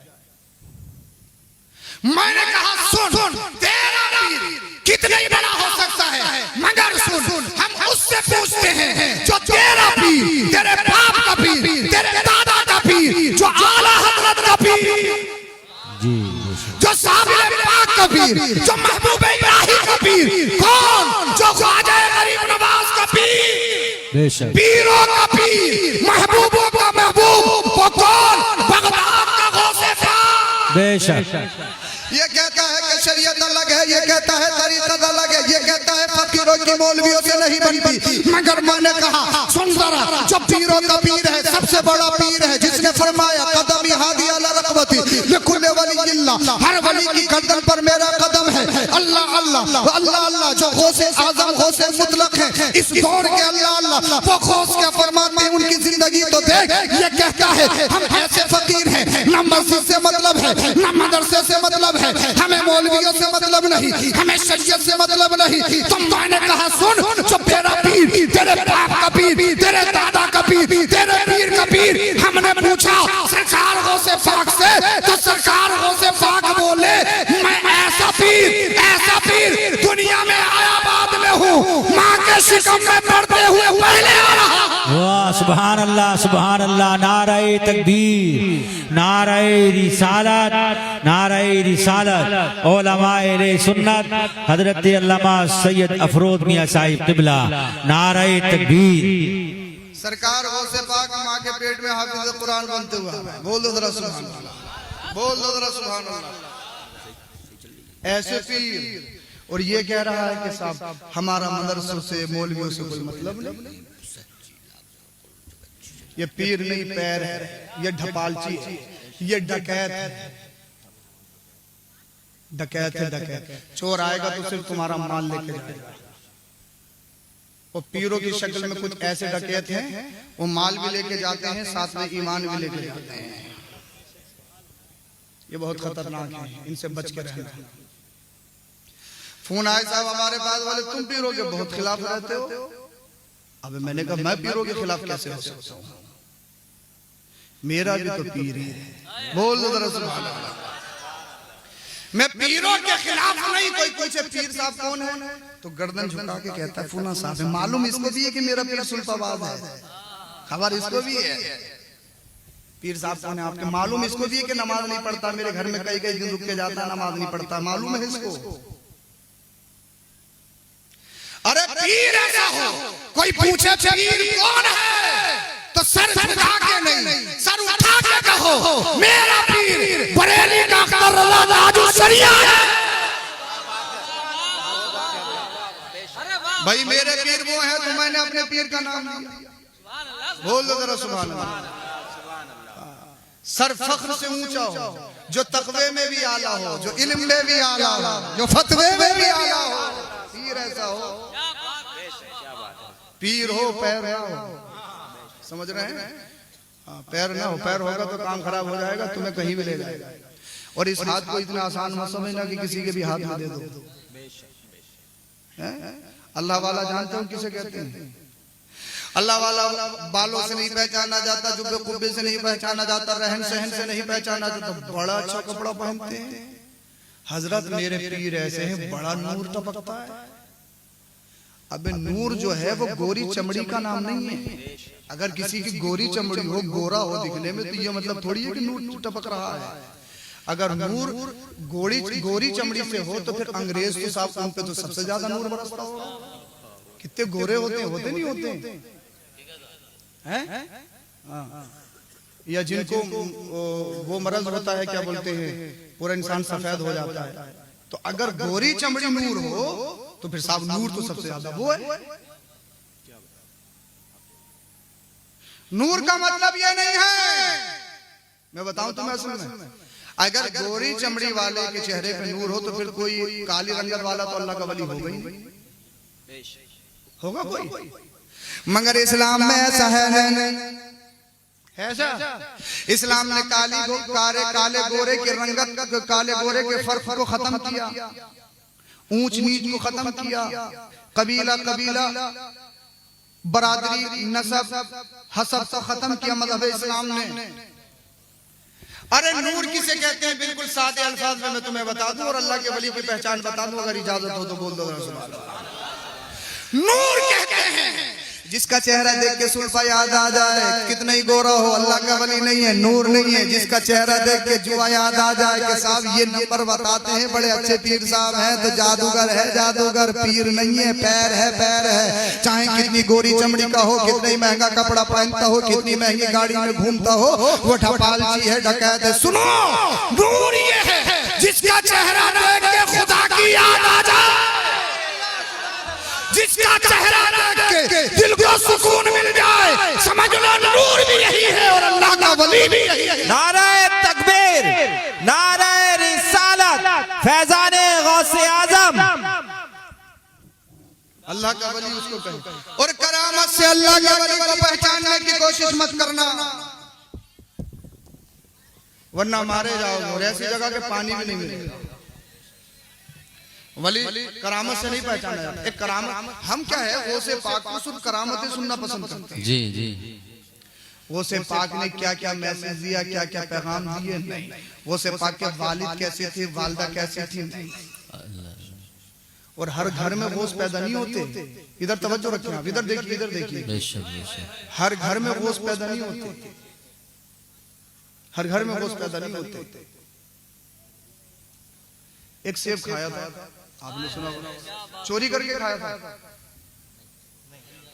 मैंने कहा सुन, तेरा पीर कितना ही बड़ा हो सकता है, मगर सुन, हम उससे पूछते हैं जो तेरा पीर, तेरे बाप का पीर, तेरे दादा का पीर, जो आला हजरत का पीर जी, जो साबिर पाक का पीर, जो महबूब इब्राहिम का पीर, कौन? जो ख्वाजा गरीब नवाज का पीर। बेशक। पीरों का पीर, महबूबों का महबूब, वो कौन? बगदाद का गौसे पाक। बेशक। ये कहता है कि शरीयत अलग है, ये कहता है तरीकत अलग है, ये कहता है फकीरों की मौलवियों से नहीं बनती। मगर मैंने कहा सुन जरा, जो पीरों का पीर है, सबसे बड़ा पीर है, जिसने फरमाया कदम हादी अला रकबती लिकुल्ले वलियिल्लाह, हर वली की गर्दन पर मेरा कदम है। अल्लाह अल्लाह अल्लाह अल्लाह, जो गौसे आजम गौसे मुतलक है, इस दौर के अल्लाह अल्लाह, वो गौस क्या फरमाते हैं, उनकी जिंदगी तो देख। ये कहता है हम ऐसे फकीर हैं, ना मस्जिद से मतलब है, ना मदरसे से मतलब है, हमें मौलवियों से मतलब नहीं, हमें शरीयत से मतलब नहीं। तुम मैंने कहा सुन, जो तेरा पीर, तेरे बाप का पीर, तेरे दादा का पीर, तेरे पीर का पीर, हमने पूछा सरकार गौसे पाक से, तो सरकार गौसे पाक बोले मैं ऐसा पीर दुनिया में आया बाद में हूँ, माँ के शिकम में पड़ते हुए पहले आ रहा। वाह, सुभान अल्लाह, सुभान अल्लाह। नारे तकबीर, नारे रिसालत, नारे रिसालत। उलमाए सुन्नत हजरत अल्लामा सैयद अफरोज मियां साहिब क़िबला, नारे तकबीर। सरकार गौसे पाक माँ के पेट में हाफिज कुरान बनते हुआ, बोल दो जरा सुभान अल्लाह, बोल दो जरा सुभान अल्लाह। ऐसे पीर, और ये कह रहा है कि साहब हमारा मदरसों से मौलवियों से कोई मतलब नहीं। ये पीर नहीं, पैर है, ये ढपालची है, ये डकैत है, डकैत है, डकैत। चोर आएगा तो सिर्फ तुम्हारा माल लेके जाएगा। और पीरों की शक्ल में कुछ ऐसे डकैत हैं, वो माल भी लेके जाते हैं, साथ में ईमान भी लेके जाते हैं। ये बहुत खतरनाक है, इनसे बच के रहना। फोन आए साहब हमारे पास वाले, तुम पीरों के बहुत खिलाफ रहते हो। अब मैंने कहा मैं पीरों के खिलाफ कैसे हो सकता हूँ, मेरा भी तो पीर है। बोल दो जरा सुभान अल्लाह। मैं पीरों के खिलाफ नहीं। कोई पूछे पीर साहब कौन है, तो गर्दन झुका के कहता है फूना साहब है। मालूम इसको भी है कि मेरा पीर सुल्फाबाद है, खबर इसको भी है। पीर साहब कौन है आपके, मालूम इसको भी है कि नमाज नहीं पढ़ता, मेरे घर में कई दिन रुक के जाता है, नमाज नहीं पढ़ता, मालूम है इसको। अरे पीर ऐसा हो, कोई पूछे पीर कौन है, तो सर झुका के नहीं, सर उठा के कहो मेरा पीर बरेली का करला राजू शरिया है। भाई मेरे पीर वो है, तो मैंने अपने पीर का नाम लिया। बोल दो जरा सुभान अल्लाह। सर फख्र से ऊंचा हो, जो तकवे में भी आला हो, जो इल्म में भी आला हो, जो फतवे में भी आला हो, पीर फिर ऐसा हो, पीर हो पैर ना हो, समझ रहे हैं? हाँ, पैर ना हो, पैर होगा तो काम खराब हो जाएगा, तुम्हें कहीं भी ले जाएगा। और इस हाथ को इतना आसान मत समझना कि किसी के भी हाथ में दे दो। अल्लाह वाला जानते हो किसे कहते हैं? अल्लाह वाला बालों से नहीं पहचाना जाता, जुब्बे कुब्बे से नहीं पहचाना जाता, रहन सहन से नहीं पहचाना जाता, बड़ा अच्छा कपड़ा पहनते हैं। हजरत मेरे पीर ऐसे हैं, बड़ा नूर टपकता है। अबे नूर जो है वो गोरी चमड़ी का नाम नहीं है। अगर किसी की गोरी चमड़ी हो, गोरा हो दिखने में, तो ये मतलब थोड़ी है कि नूर टपक रहा है। अगर नूर गोरी चमड़ी से हो तो फिर अंग्रेज तो साहब उन पे तो सबसे ज्यादा नूर बरसता होगा। कितने गोरे होते नहीं होते हैं? या जिनको वो मरज होता है, क्या बोलते हैं, पूरा इंसान सफेद हो जाता है। तो अगर गोरी चमड़ी नूर हो तो फिर साहब नूर तो सबसे ज्यादा वो है। नूर का मतलब ये नहीं है, मैं बताऊं तुम्हें असल में, अगर गोरी चमड़ी वाले के चेहरे पे नूर हो तो फिर कोई काली रंगत वाला तो अल्लाह का वली होगा ही नहीं, होगा कोई? मगर इस्लाम में ऐसा है नहीं, है ऐसा? इस्लाम ने काले गोरे के रंगत, काले गोरे के फर्क को खत्म किया, ऊंच नीच को खत्म किया, कबीला बरादरी नसब हसब को खत्म किया मज़हब इस्लाम ने। अरे नूर किसे कहते हैं? बिल्कुल सादे अल्फाज में मैं तुम्हें बता दूं और अल्लाह के वली की पहचान बता दूं, अगर इजाजत हो तो बोल दो सुभान अल्लाह। नूर कहते हैं जिसका चेहरा देख के सुल्फा याद आ जाए, कितना ही गोरा हो अल्लाह का वली नहीं है, नूर नहीं है। जिसका चेहरा देख के जुआ याद आ जाए कि साहब ये नंबर बताते हैं, बड़े अच्छे पीर साहब हैं, तो जादूगर है, जादूगर पीर नहीं है, पैर है, पैर है। चाहे कितनी गोरी चमड़ी का हो, कितना ही महंगा कपड़ा पहनता हो, कितनी महंगी गाड़ी में घूमता हो, वो ढपालची है, डकैत है। सुनो, नूर ये है जिसका चेहरा देख के खुदा की याद आ जाए, जिसका चेहरा देख के दिल को सुकून मिल जाए, समझ लो नूर भी यही है और अल्लाह का वली भी यही है। नारे तकबीर, नारे रिसालत, फैजाने गौसे आजम। अल्लाह का वली उसको कहे। और करामत से अल्लाह के वली को पहचानने की कोशिश मत करना, वरना मारे जाओगे। और ऐसी जगह के पानी भी नहीं मिलेगा। वली करामत से नहीं पहचाना जाता। एक करामत, हम क्या है, वो से पाक को सिर्फ करामतें सुनना पसंद करते हैं। जी जी, वो से पाक ने क्या क्या मैसेज दिया, क्या क्या पैगाम दिए, नहीं। वो से पाक के वालिद कैसे थे, वालदा कैसी थी, नहीं। और हर घर में गोश पैदा नहीं होते। इधर तवज्जो रखिए आप, इधर देखिए, इधर देखिए। हर घर में गोश पैदा नहीं होते, हर घर में गोश पैदा नहीं होते। एक सेब खाया था, आपने सुना होगा, चोरी करके खाया था।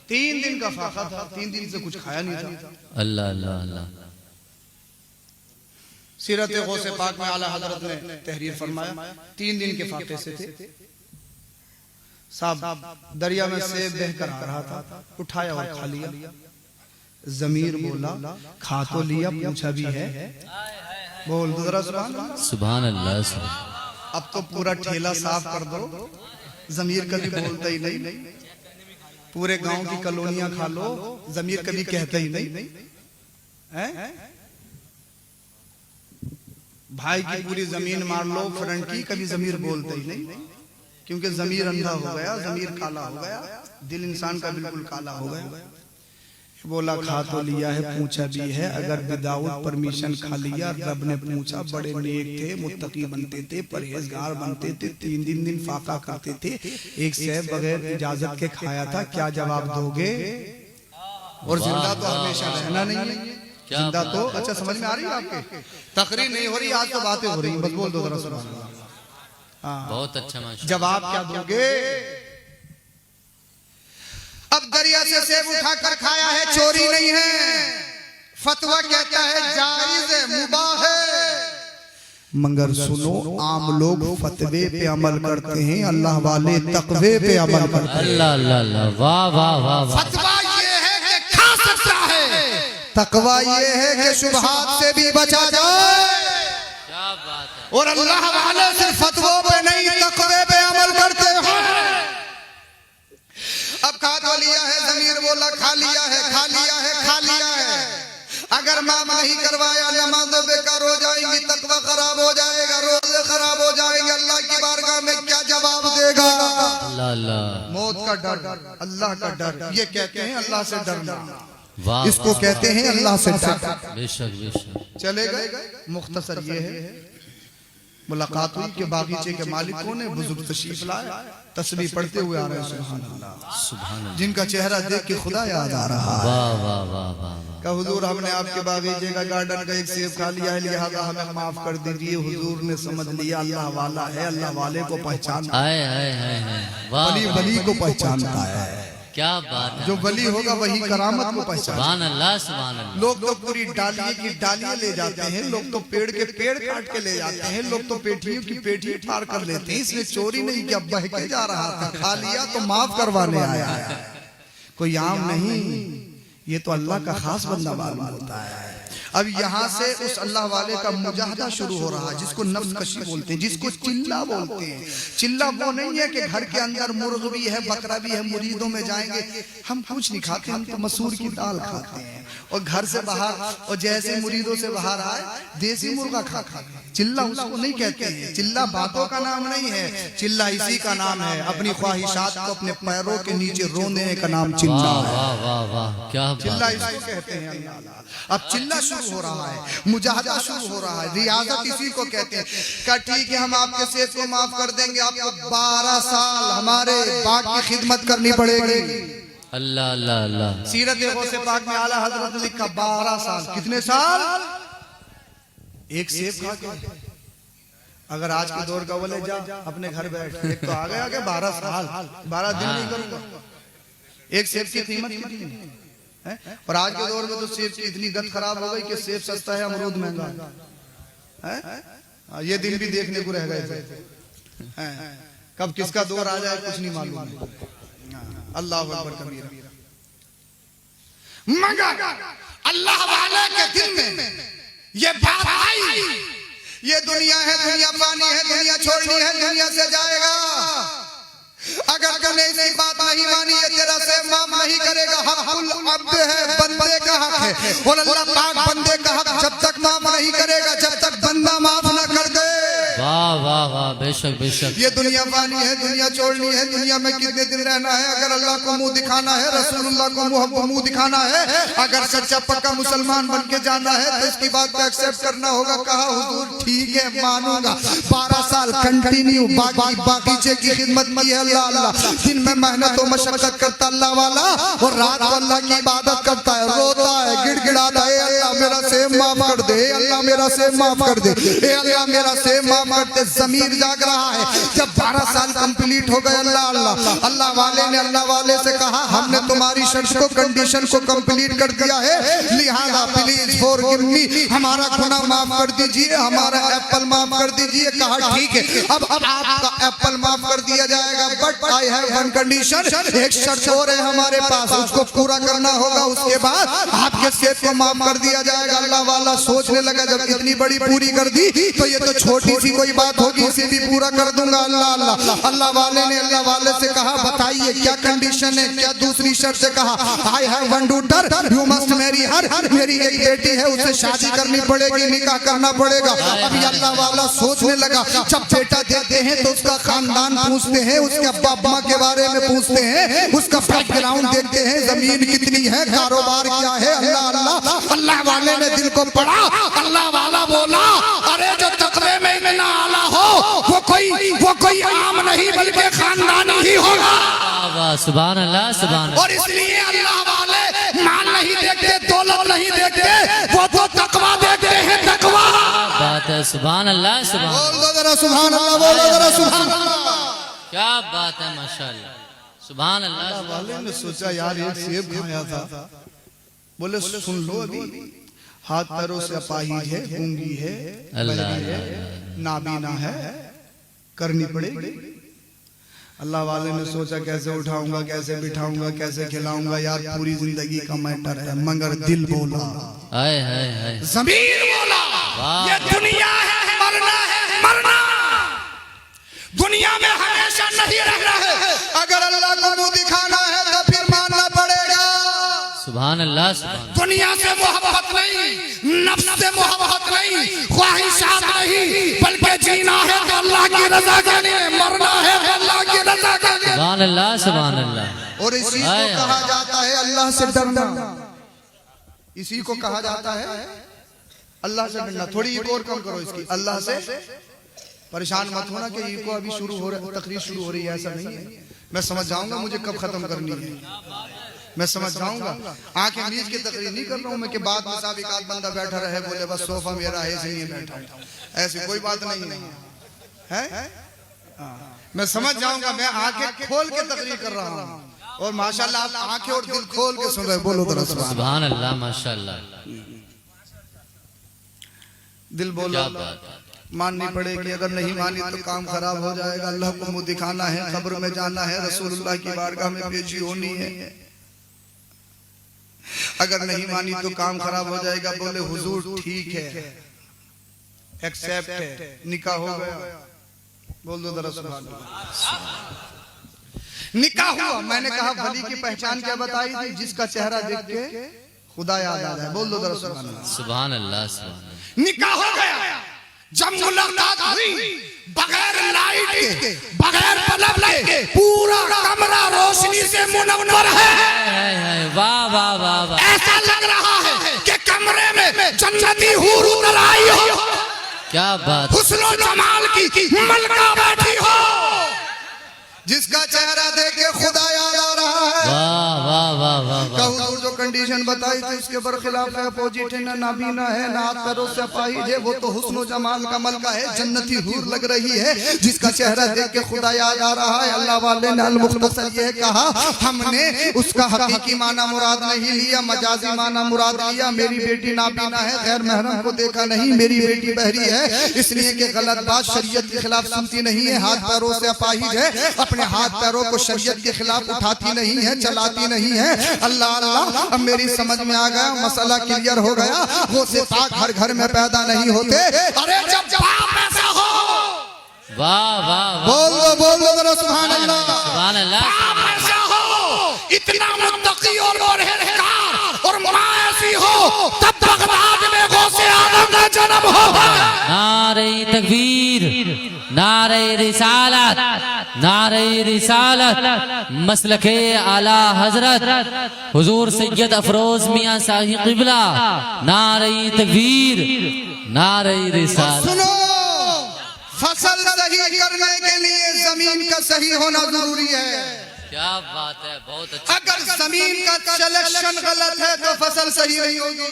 3 दिन का फाका था, 3 दिन से कुछ खाया नहीं था। अल्लाह अल्लाह अल्लाह। सीरत गौसे पाक में आला हजरत ने तहरीर फरमाया, 3 दिन के फाके से थे। साहब दरिया में सेब बह कर आ रहा था, उठाया और खा लिया। जमीर बोला, खा तो लिया, पूछा भी है, बोल दो जरा सुभान अल्लाह। अब तो पूरा ठेला साफ कर दो, जमीर कभी बोलता ही नहीं। पूरे गांव की कॉलोनियां खा लो, जमीर कभी कहता ही नहीं है? भाई की पूरी जमीन मार लो फ्रंट की, कभी जमीर बोलता ही नहीं, क्योंकि जमीर अंधा हो गया, जमीर काला हो गया, दिल इंसान का बिल्कुल काला हो गया। बोला खा तो लिया है, पूछा भी है, अगर विदाउट परमिशन खा लिया। रब ने पूछा, बड़े नेक थे, मुत्तकी बनते थे, परहेजगार बनते थे, 3 दिन फाका करते थे, एक सेब बगैर इजाजत के खाया था, क्या जवाब दोगे? और जिंदा तो हमेशा रहना नहीं है, जिंदा तो, अच्छा समझ में आ रही है आपके? तकरीर नहीं हो रही आज, तो बातें हो रही, बस बोल दो जरा सुभान अल्लाह। हाँ, बहुत अच्छा माशाअल्लाह। जवाब क्या दोगे? अब दरिया से सेब उठाकर खाया है, चोरी नहीं है। फतवा कहता है जायज है, मुबाह है। मगर सुनो, आम लोग फतवे पे अमल करते हैं, अल्लाह वाले तकवे पे अमल करते हैं। अल्लाह अल्लाह अल्लाह, वाह वाह वाह वाह। फतवा ये है कि खा सकता है, तकवा ये है कि शुबहात से भी बचा जाए। क्या बात है। और अल्लाह वाले सिर्फ फतवों पे नहीं, तकवे पे अमल करते हैं। खा तो लिया है, ज़मीर बोला खा लिया है, खा लिया है, खा लिया है। अगर माफ नहीं करवाया नमाज़ें बेकार हो जाएंगी, तकवा खराब हो जाएगा, रोज़े खराब हो जाएंगे। अल्लाह की बारगाह में क्या जवाब देगा? मौत का डर, अल्लाह का डर, ये कहते हैं अल्लाह से डरना। इसको कहते हैं अल्लाह से डर। बेशक बेशक। चले गए। मुख्तसर ये है, मुलाकात हुई कि बागीचे के मालिक कौन है? बुजुर्ग तशरीफ लाए, तस्बीह पढ़ते हुए आ रहे हैं, सुभान अल्लाह सुभान अल्लाह, जिनका चेहरा देख के खुदा याद आ रहा है। वाह वाह वाह वाह। का हुजूर हमने आपके बागीचे का गार्डन का एक सेब खा लिया है, लिहाजा हमें माफ कर दीजिए। हुजूर ने समझ लिया अल्लाह वाला है, अल्लाह वाले को पहचानता है, आए आए आए आए। वाह वली वली को पहचानता है। क्या बात है। जो वली होगा वही करामत को पहचानता है। सुभान अल्लाह सुभान अल्लाह। लोग तो पूरी डालिए की डालियां ले जाते हैं, लोग तो पेड़ के पेड़ काट के ले जाते हैं, लोग तो पेटियों की पेटी पार कर लेते हैं। इसलिए चोरी नहीं किया, बह के जा रहा था, खा लिया तो माफ करवाने आया है, कोई आम नहीं। ये तो अल्लाह का खास बंदा मालूम होता है। अब यहाँ से उस अल्लाह वाले का मुजाहदा शुरू हो रहा है, जिसको नफ्स कशी बोलते हैं, जिसको चिल्ला बोलते हैं। चिल्ला वो नहीं है कि घर के अंदर मुर्ग भी है, बकरा भी है, मुरीदों में जाएंगे। हम कुछ नहीं खाते, हम तो मसूर की दाल खाते हैं, और घर से बाहर, और जैसे मुरीदों से बाहर आए देसी मुर्गा खाते हैं। चिल्ला उसको नहीं कहते हैं। चिल्ला बातों का नाम नहीं है, चिल्ला इसी का नाम है, अपनी ख्वाहिशात को अपने पैरों के नीचे रोने का नाम चिल्ला है। वाह वाह वाह क्या चिल्ला बात है। इसको कहते हैं अल्लाह। अब चिल्ला शुरू हो रहा है, मुजाहदा शुरू हो रहा है, रियाजत इसी को कहते हैं। क्या ठीक है, हम आपके सेहत को माफ कर देंगे, आपको 12 साल हमारे बाग की खिदमत करनी पड़ेगी। अल्लाह अल्लाह अल्लाह। सीरत गौसे पाक में आला हजरत ने लिखा 12 साल। कितने साल? एक सेब खा के। अगर आज के दौर का बोले जा अपने घर बैठ, एक तो आ गया 12 साल, 12 दिन नहीं करूंगा। एक सेब की कीमत कितनी है? और आज के दौर में तो सेब की इतनी गत खराब हो गई कि सेब सस्ता है, अमरूद महंगा है। ये दिन भी देखने को रह गए थे। कब किसका दौर आ जाए कुछ नहीं मालूम। अल्लाह अकबर कबीरा। मगर अल्लाह वाले के दिल में ये बात आई, ये दुनिया है, दुनिया पानी है, दुनिया छोड़नी है, दुनिया से जाएगा। अगर तूने इसकी बात नहीं मानी, ये तेरा से माफ नहीं करेगा। हक़ुल अब्द है, बंदे का हक है, और अल्लाह पाक बंदे का हक जब तक माफ नहीं करेगा, जब तक बंदा माफ ना कर दे। वाह वाह वाह बेशक बेशक। ये दुनिया पानी है, दुनिया छोड़नी है, दुनिया में कितने दिन रहना है। अगर अल्लाह को मुंह दिखाना है, रसूलुल्लाह को मुंह दिखाना है, अगर सच्चा पक्का मुसलमान बन के जाना है तो इसकी बात को एक्सेप्ट करना होगा। कहा हुजूर ठीक है मानूंगा, 12 साल कंटिन्यू बागीचे की खिदमत की है। अल्लाह दिन में मेहनत और मशक्कत करता अल्लाह वाला, और रात को अल्लाह की इबादत करता है, रोता है, गिड़गिड़ाता है, अल्लाह मेरा सेब माफ कर दे, अल्लाह मेरा सेब माफ कर दे, अल्लाह मेरा सेब माफ करते। ज़मीर जाग रहा है। जब 12 साल कंप्लीट हो गए, अल्लाह वाले ने अल्लाह वाले से कहा हमने तुम्हारी शर्त को, कंडीशन को कंप्लीट कर दिया है, लिहाजा प्लीज फॉरगिव मी, हमारा गुनाह माफ कर दीजिए, हमारा एप्पल माफ कर दीजिए। कहा ठीक है, अब आपका एप्पल माफ कर दिया जाएगा, but I have one condition, एक शर्त और है हमारे पास, उसको पूरा करना होगा, उसके बाद आपके सेब को माफ कर दिया जाएगा। अल्लाह वाला सोचने लगा जब इतनी बड़ी पूरी कर दी तो ये तो छोटी सी कोई बात होगी, इसे भी पूरा कर दूंगा। अल्लाह वाले ने अल्लाह वाले से कहा बताइए क्या कंडीशन है, क्या दूसरी शर्त से कहा I have one daughter, you must marry her, मेरी एक बेटी है, उसे शादी करनी पड़ेगी, निकाह करना पड़ेगा। अभी अल्लाह वाला सोचने लगा, जब बेटा देते हैं तो उसका खानदान पूछते हैं, उसके अब्बा अम्मा के बारे में पूछते हैं, उसका बैकग्राउंड देखते हैं, जमीन कितनी है, कारोबार क्या है। अल्लाह वाले ने दिल को पढ़ा। अल्लाह वाला बोला अरे जो तकवे में इतना आला हो वो कोई आम नहीं बल्कि खानदानी ही होगा। वाह सुभान अल्लाह सुभान अल्लाह। और इसलिए अल्लाह वाले माल नहीं देखते, दौलत नहीं देखते, वो तो तकवा देखते हैं, तकवा। बात है सुभान अल्लाह सुभान। बोल दो जरा सुभान अल्लाह, बोलो जरा सुभान अल्लाह। क्या बात है माशाअल्लाह सुभान अल्लाह। वाले ने सोचा यार एक सेब खाया था, बोले सुन लो अभी हाथ पैरों से अपाहिज है, गूंगी है, बहरी है, नाबीना है, करनी पड़ेगी। अल्लाह वाले ने सोचा कैसे उठाऊंगा, कैसे बिठाऊंगा, कैसे खिलाऊंगा, यार पूरी जिंदगी का मैटर है। मगर दिल बोला, हाय हाय हाय, ज़मीर बोला ये दुनिया है, मरना है, मरना। दुनिया में हमेशा नहीं रहना है। अगर अल्लाह को मुंह दिखाना है तो फिर सुभान अल्लाह सुभान दुनिया से मोहब्बत नहीं, नफ्स से मोहब्बत नहीं, ख्वाहिशात नहीं, बल्कि जीना है तो अल्लाह की रजा के लिए, मरना है तो अल्लाह की रजा के लिए। सुभान अल्लाह सुभान अल्लाह। और इसी को कहा जाता है अल्लाह से डरना, इसी को कहा जाता है अल्लाह से डरना। थोड़ी एक और कम करो इसकी, अल्लाह से परेशान मत होना कि ये को अभी शुरू हो रहा, तकरीर शुरू हो रही है, ऐसा नहीं है। मैं समझ जाऊंगा मुझे कब खत्म करनी है, मैं समझ जाऊंगा। आंखें मीच के तकरीर नहीं कर रहा हूं मैं कि बाद में साहब एक आध बंदा बैठा रहे बोले बस सोफा मेरा है इसलिए बैठा हूं, ऐसी कोई बात नहीं है। मैं समझ जाऊंगा, मैं आंखें खोल के तकरीर कर रहा हूं और माशाल्लाह आप आंखें और दिल खोल के सुन रहे। बोलो तो सुभान अल्लाह माशाल्लाह। दिल बोलो, माननी पड़ेगी, अगर नहीं मानी तो काम खराब हो जाएगा। अल्लाह को मुंह दिखाना है, कब्र में जाना है, रसूलुल्लाह की बारगाह में पेशी होनी है। अगर नहीं मानी तो काम खराब हो जाएगा। बोले हुजूर ठीक है, एक्सेप्ट है, निकाह हो गया। बोल दो जरा सुभान अल्लाह। निकाह हुआ, मैंने कहा वली की पहचान क्या बताई थी? जिसका चेहरा देख के खुदा याद आ जाए। बोल दो जरा सुभान अल्लाह। सुभान अल्लाह सुभान अल्लाह। निकाह हो गया, जब मुलाकात हुई बगैर लाइट के, बगैर बल्ब के, पूरा कमरा रोशनी से मुनव्वर है। वाह वाह वाह वाह। ऐसा लग रहा है कि कमरे में जन्नती हूर उतर आई हो। क्या बात। हुस्न जमाल की मलका बैठी हो। जिसका चेहरा देख के खुदा याद आ रहा है। वाह वाह वाह वाह वाह। कहूँ जो कंडीशन बताई थी उसके बरखिलाफ है, अपोजिट है, ना नाबीना है, ना हाथ पैरों से अपाहिज है, वो तो हुस्न जमाल का मलका है, जन्नती हूर लग रही है। जिसका चेहरा देख के खुदा याद आ रहा है। अल्लाह वाले ने अल मुख्तसर ये कहा, हमने उसका हकीकी माना मुराद नहीं लिया, मजाजी माना मुराद लिया। मेरी बेटी नाबीना है, गैर महरम को देखा नहीं, मेरी बेटी बहरी है, इसलिए कि गलत बात शरीयत के खिलाफ सुनती नहीं है, हाथ पैरों से अपाहिज है, अपने हाथ पैरों को शरीयत के खिलाफ उठाती नहीं है, चलाती नहीं है। अल्लाह अल्लाह, अब मेरी समझ में आ गया, मसला क्लियर हो गया। वो सिफात हर घर में पैदा नहीं होते। अरे जब बाप ऐसा हो, वाह वाह। बोल दो जरा सुभान अल्लाह। सुभान अल्लाह। बाप ऐसा हो, इतना मुत्तकी और परहेजगार और माँ ऐसी हो, तब बगदाद में गौसे आदम का जन्म हो। नारे तकबीर, नारे रिसालत, नारे रिसालत, मसलके आला हजरत हुजूर सैयद अफरोज मियां शाही क़िबला। नारे तकबीर, नारे रिसालत। सुनो, फसल सही करने के लिए जमीन का सही होना जरूरी है। क्या बात है, बहुत अच्छा। अगर जमीन का सिलेक्शन गलत है तो फसल सही नहीं होगी।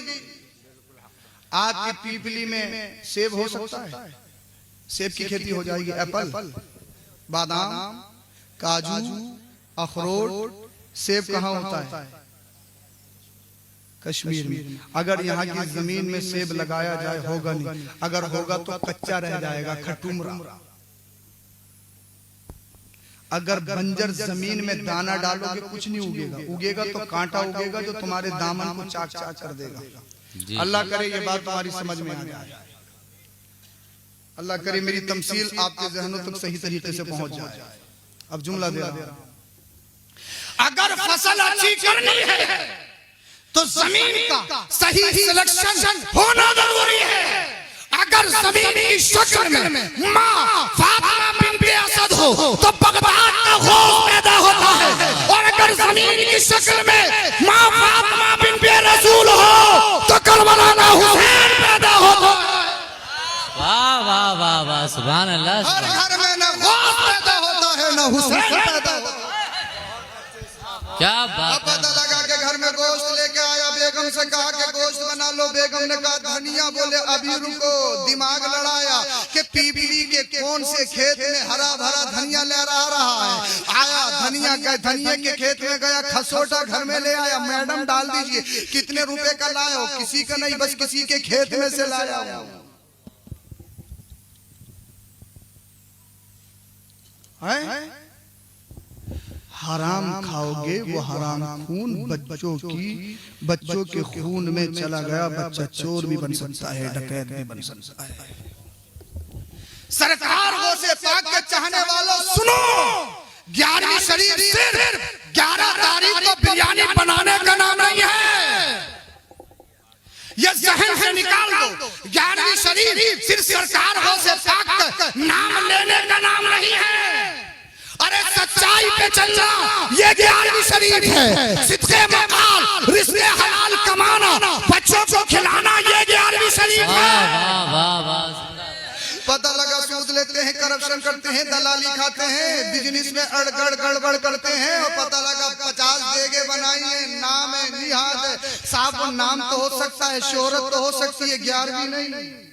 आपकी पीपली में सेब हो सकता है, सेब की खेती हो जाएगी, एप्पल, बादाम, काजू, अखरोट। सेब कहाँ होता है? कश्मीर में। अगर यहाँ की जमीन में सेब लगाया जाए होगा नहीं, अगर होगा तो कच्चा रह जाएगा, खटुमरा। अगर बंजर जमीन में दाना डालोगे कुछ नहीं उगेगा, उगेगा तो कांटा उगेगा जो तुम्हारे दामन को चाक चाक कर देगा। अल्लाह करे ये बात तुम्हारी समझ में आ जाए। अल्लाह करे मेरी तमसील आपके जहनों तक सही तरीके से पहुंच जाए। अब जुमला दे रहा हूं। अगर फसल अच्छी करनी है तो जमीन का सही सिलेक्शन होना जरूरी है। अगर जमीन की शक्ल में माँ फातिमा बिन्ते असद हो तो बगदाद का खौफ पैदा होता है, और अगर जमीन की शक्ल में माँ फातिमा बिन्ते रसूल हो तो करबला का हुसैन पैदा होता है। वाह वाह वाह वाह। सुभान अल्लाह। हर घर में न गौस पैदा होता है न हुसैन पैदा होता है। क्या बात। पता लगा के घर में गोश्त लेके आया, बेगम से कहा कि गोश्त बना लो। बेगम ने कहा धनिया, बोले अभी रुको। दिमाग लड़ाया कि पीपली के कौन से खेत में हरा भरा धनिया ले रहा है। आया धनिया का, धनिया के खेत में गया, खसोटा घर में ले आया। मैडम डाल दीजिए। कितने रुपए का लाया हो? किसी का नहीं, बस किसी के खेत में से लाया है। हराम खाओगे वो हराम खून बच्चों के खून में चला गया। बच्चा चोर भी बन सकता है, डकैत भी बन सकता है। सरकार गौसे पाक के चाहने वालों सुनो, 11वीं शरीफ सिर्फ 11 तारीख को बिरयानी बनाने का नाम नहीं है, ये जहन से निकाल दो। 11वीं शरीफ सिर्फ सरकार हो से पाक नाम लेने का नाम नहीं है। अरे सच्चाई पे चलना ये 11वीं शरीफ है। सिद्के मकाल, रिश्ते हलाल कमाना, बच्चों को खिलाना ये 11वीं शरीफ है। वाह वाह वाह, पता लगा सूद लेते हैं, करप्शन करते हैं, दलाली खाते हैं, बिजनेस में अड़गड़ गड़बड़ करते हैं, और पता लगा 50 जगह बनाई है, नाम है, निहाज है। साहब वो नाम तो हो सकता है, शोहरत तो हो सकती है, 11वीं नहीं।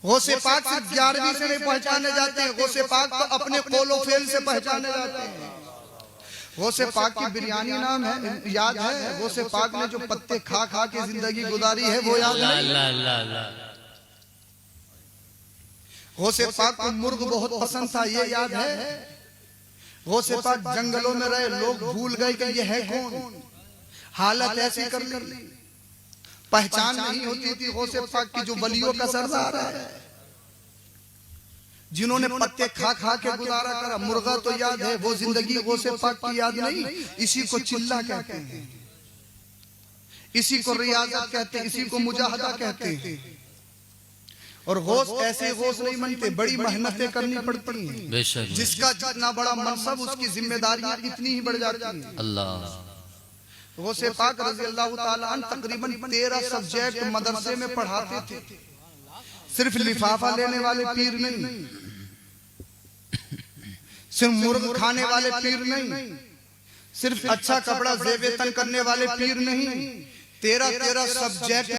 गौसे पाक सिर्फ 11वीं से नहीं पहचाने जाते हैं, गौसे पाक तो अपने कोलो फेल से पहचाने जाते हैं। गौसे पाक की बिरयानी नाम है, याद है? गौसे पाक ने जो पत्ते खा खा के जिंदगी गुजारी है वो याद है? गौसे पाक को मुर्ग बहुत पसंद था, ये याद है? गौसे पाक जंगलों में रहे, लोग भूल गए कि ये है कौन। हालत ऐसी कर ली, पहचान नहीं होती थी गौसे पाक की, जो वलियों का सरदार है, जिन्होंने पत्ते खा खा के गुजारा करा। मुर्गा तो याद है, वो जिंदगी गौसे पाक की याद नहीं। इसी को चिल्ला कहते हैं, इसी को रियाजत कहते हैं, इसी को मुजाहदा कहते हैं। और गौस ऐसे गौस नहीं बनते, बड़ी मेहनतें करनी पड़ती हैं। बेशक, जिसका जितना बड़ा मनसब उसकी जिम्मेदारियां इतनी ही बढ़ जाती हैं। अल्लाह। गौसे पाक रज़ी अल्लाह ताला अन्हु तकरीबन 13 सब्जेक्ट मदरसे में पढ़ाते थे। सिर्फ लिफाफा लेने वाले पीर नहीं, सिर्फ मुर्ग खाने वाले पीर नहीं, सिर्फ अच्छा कपड़ा जेब तन करने वाले पीर नहीं, 13 सब्जेक्ट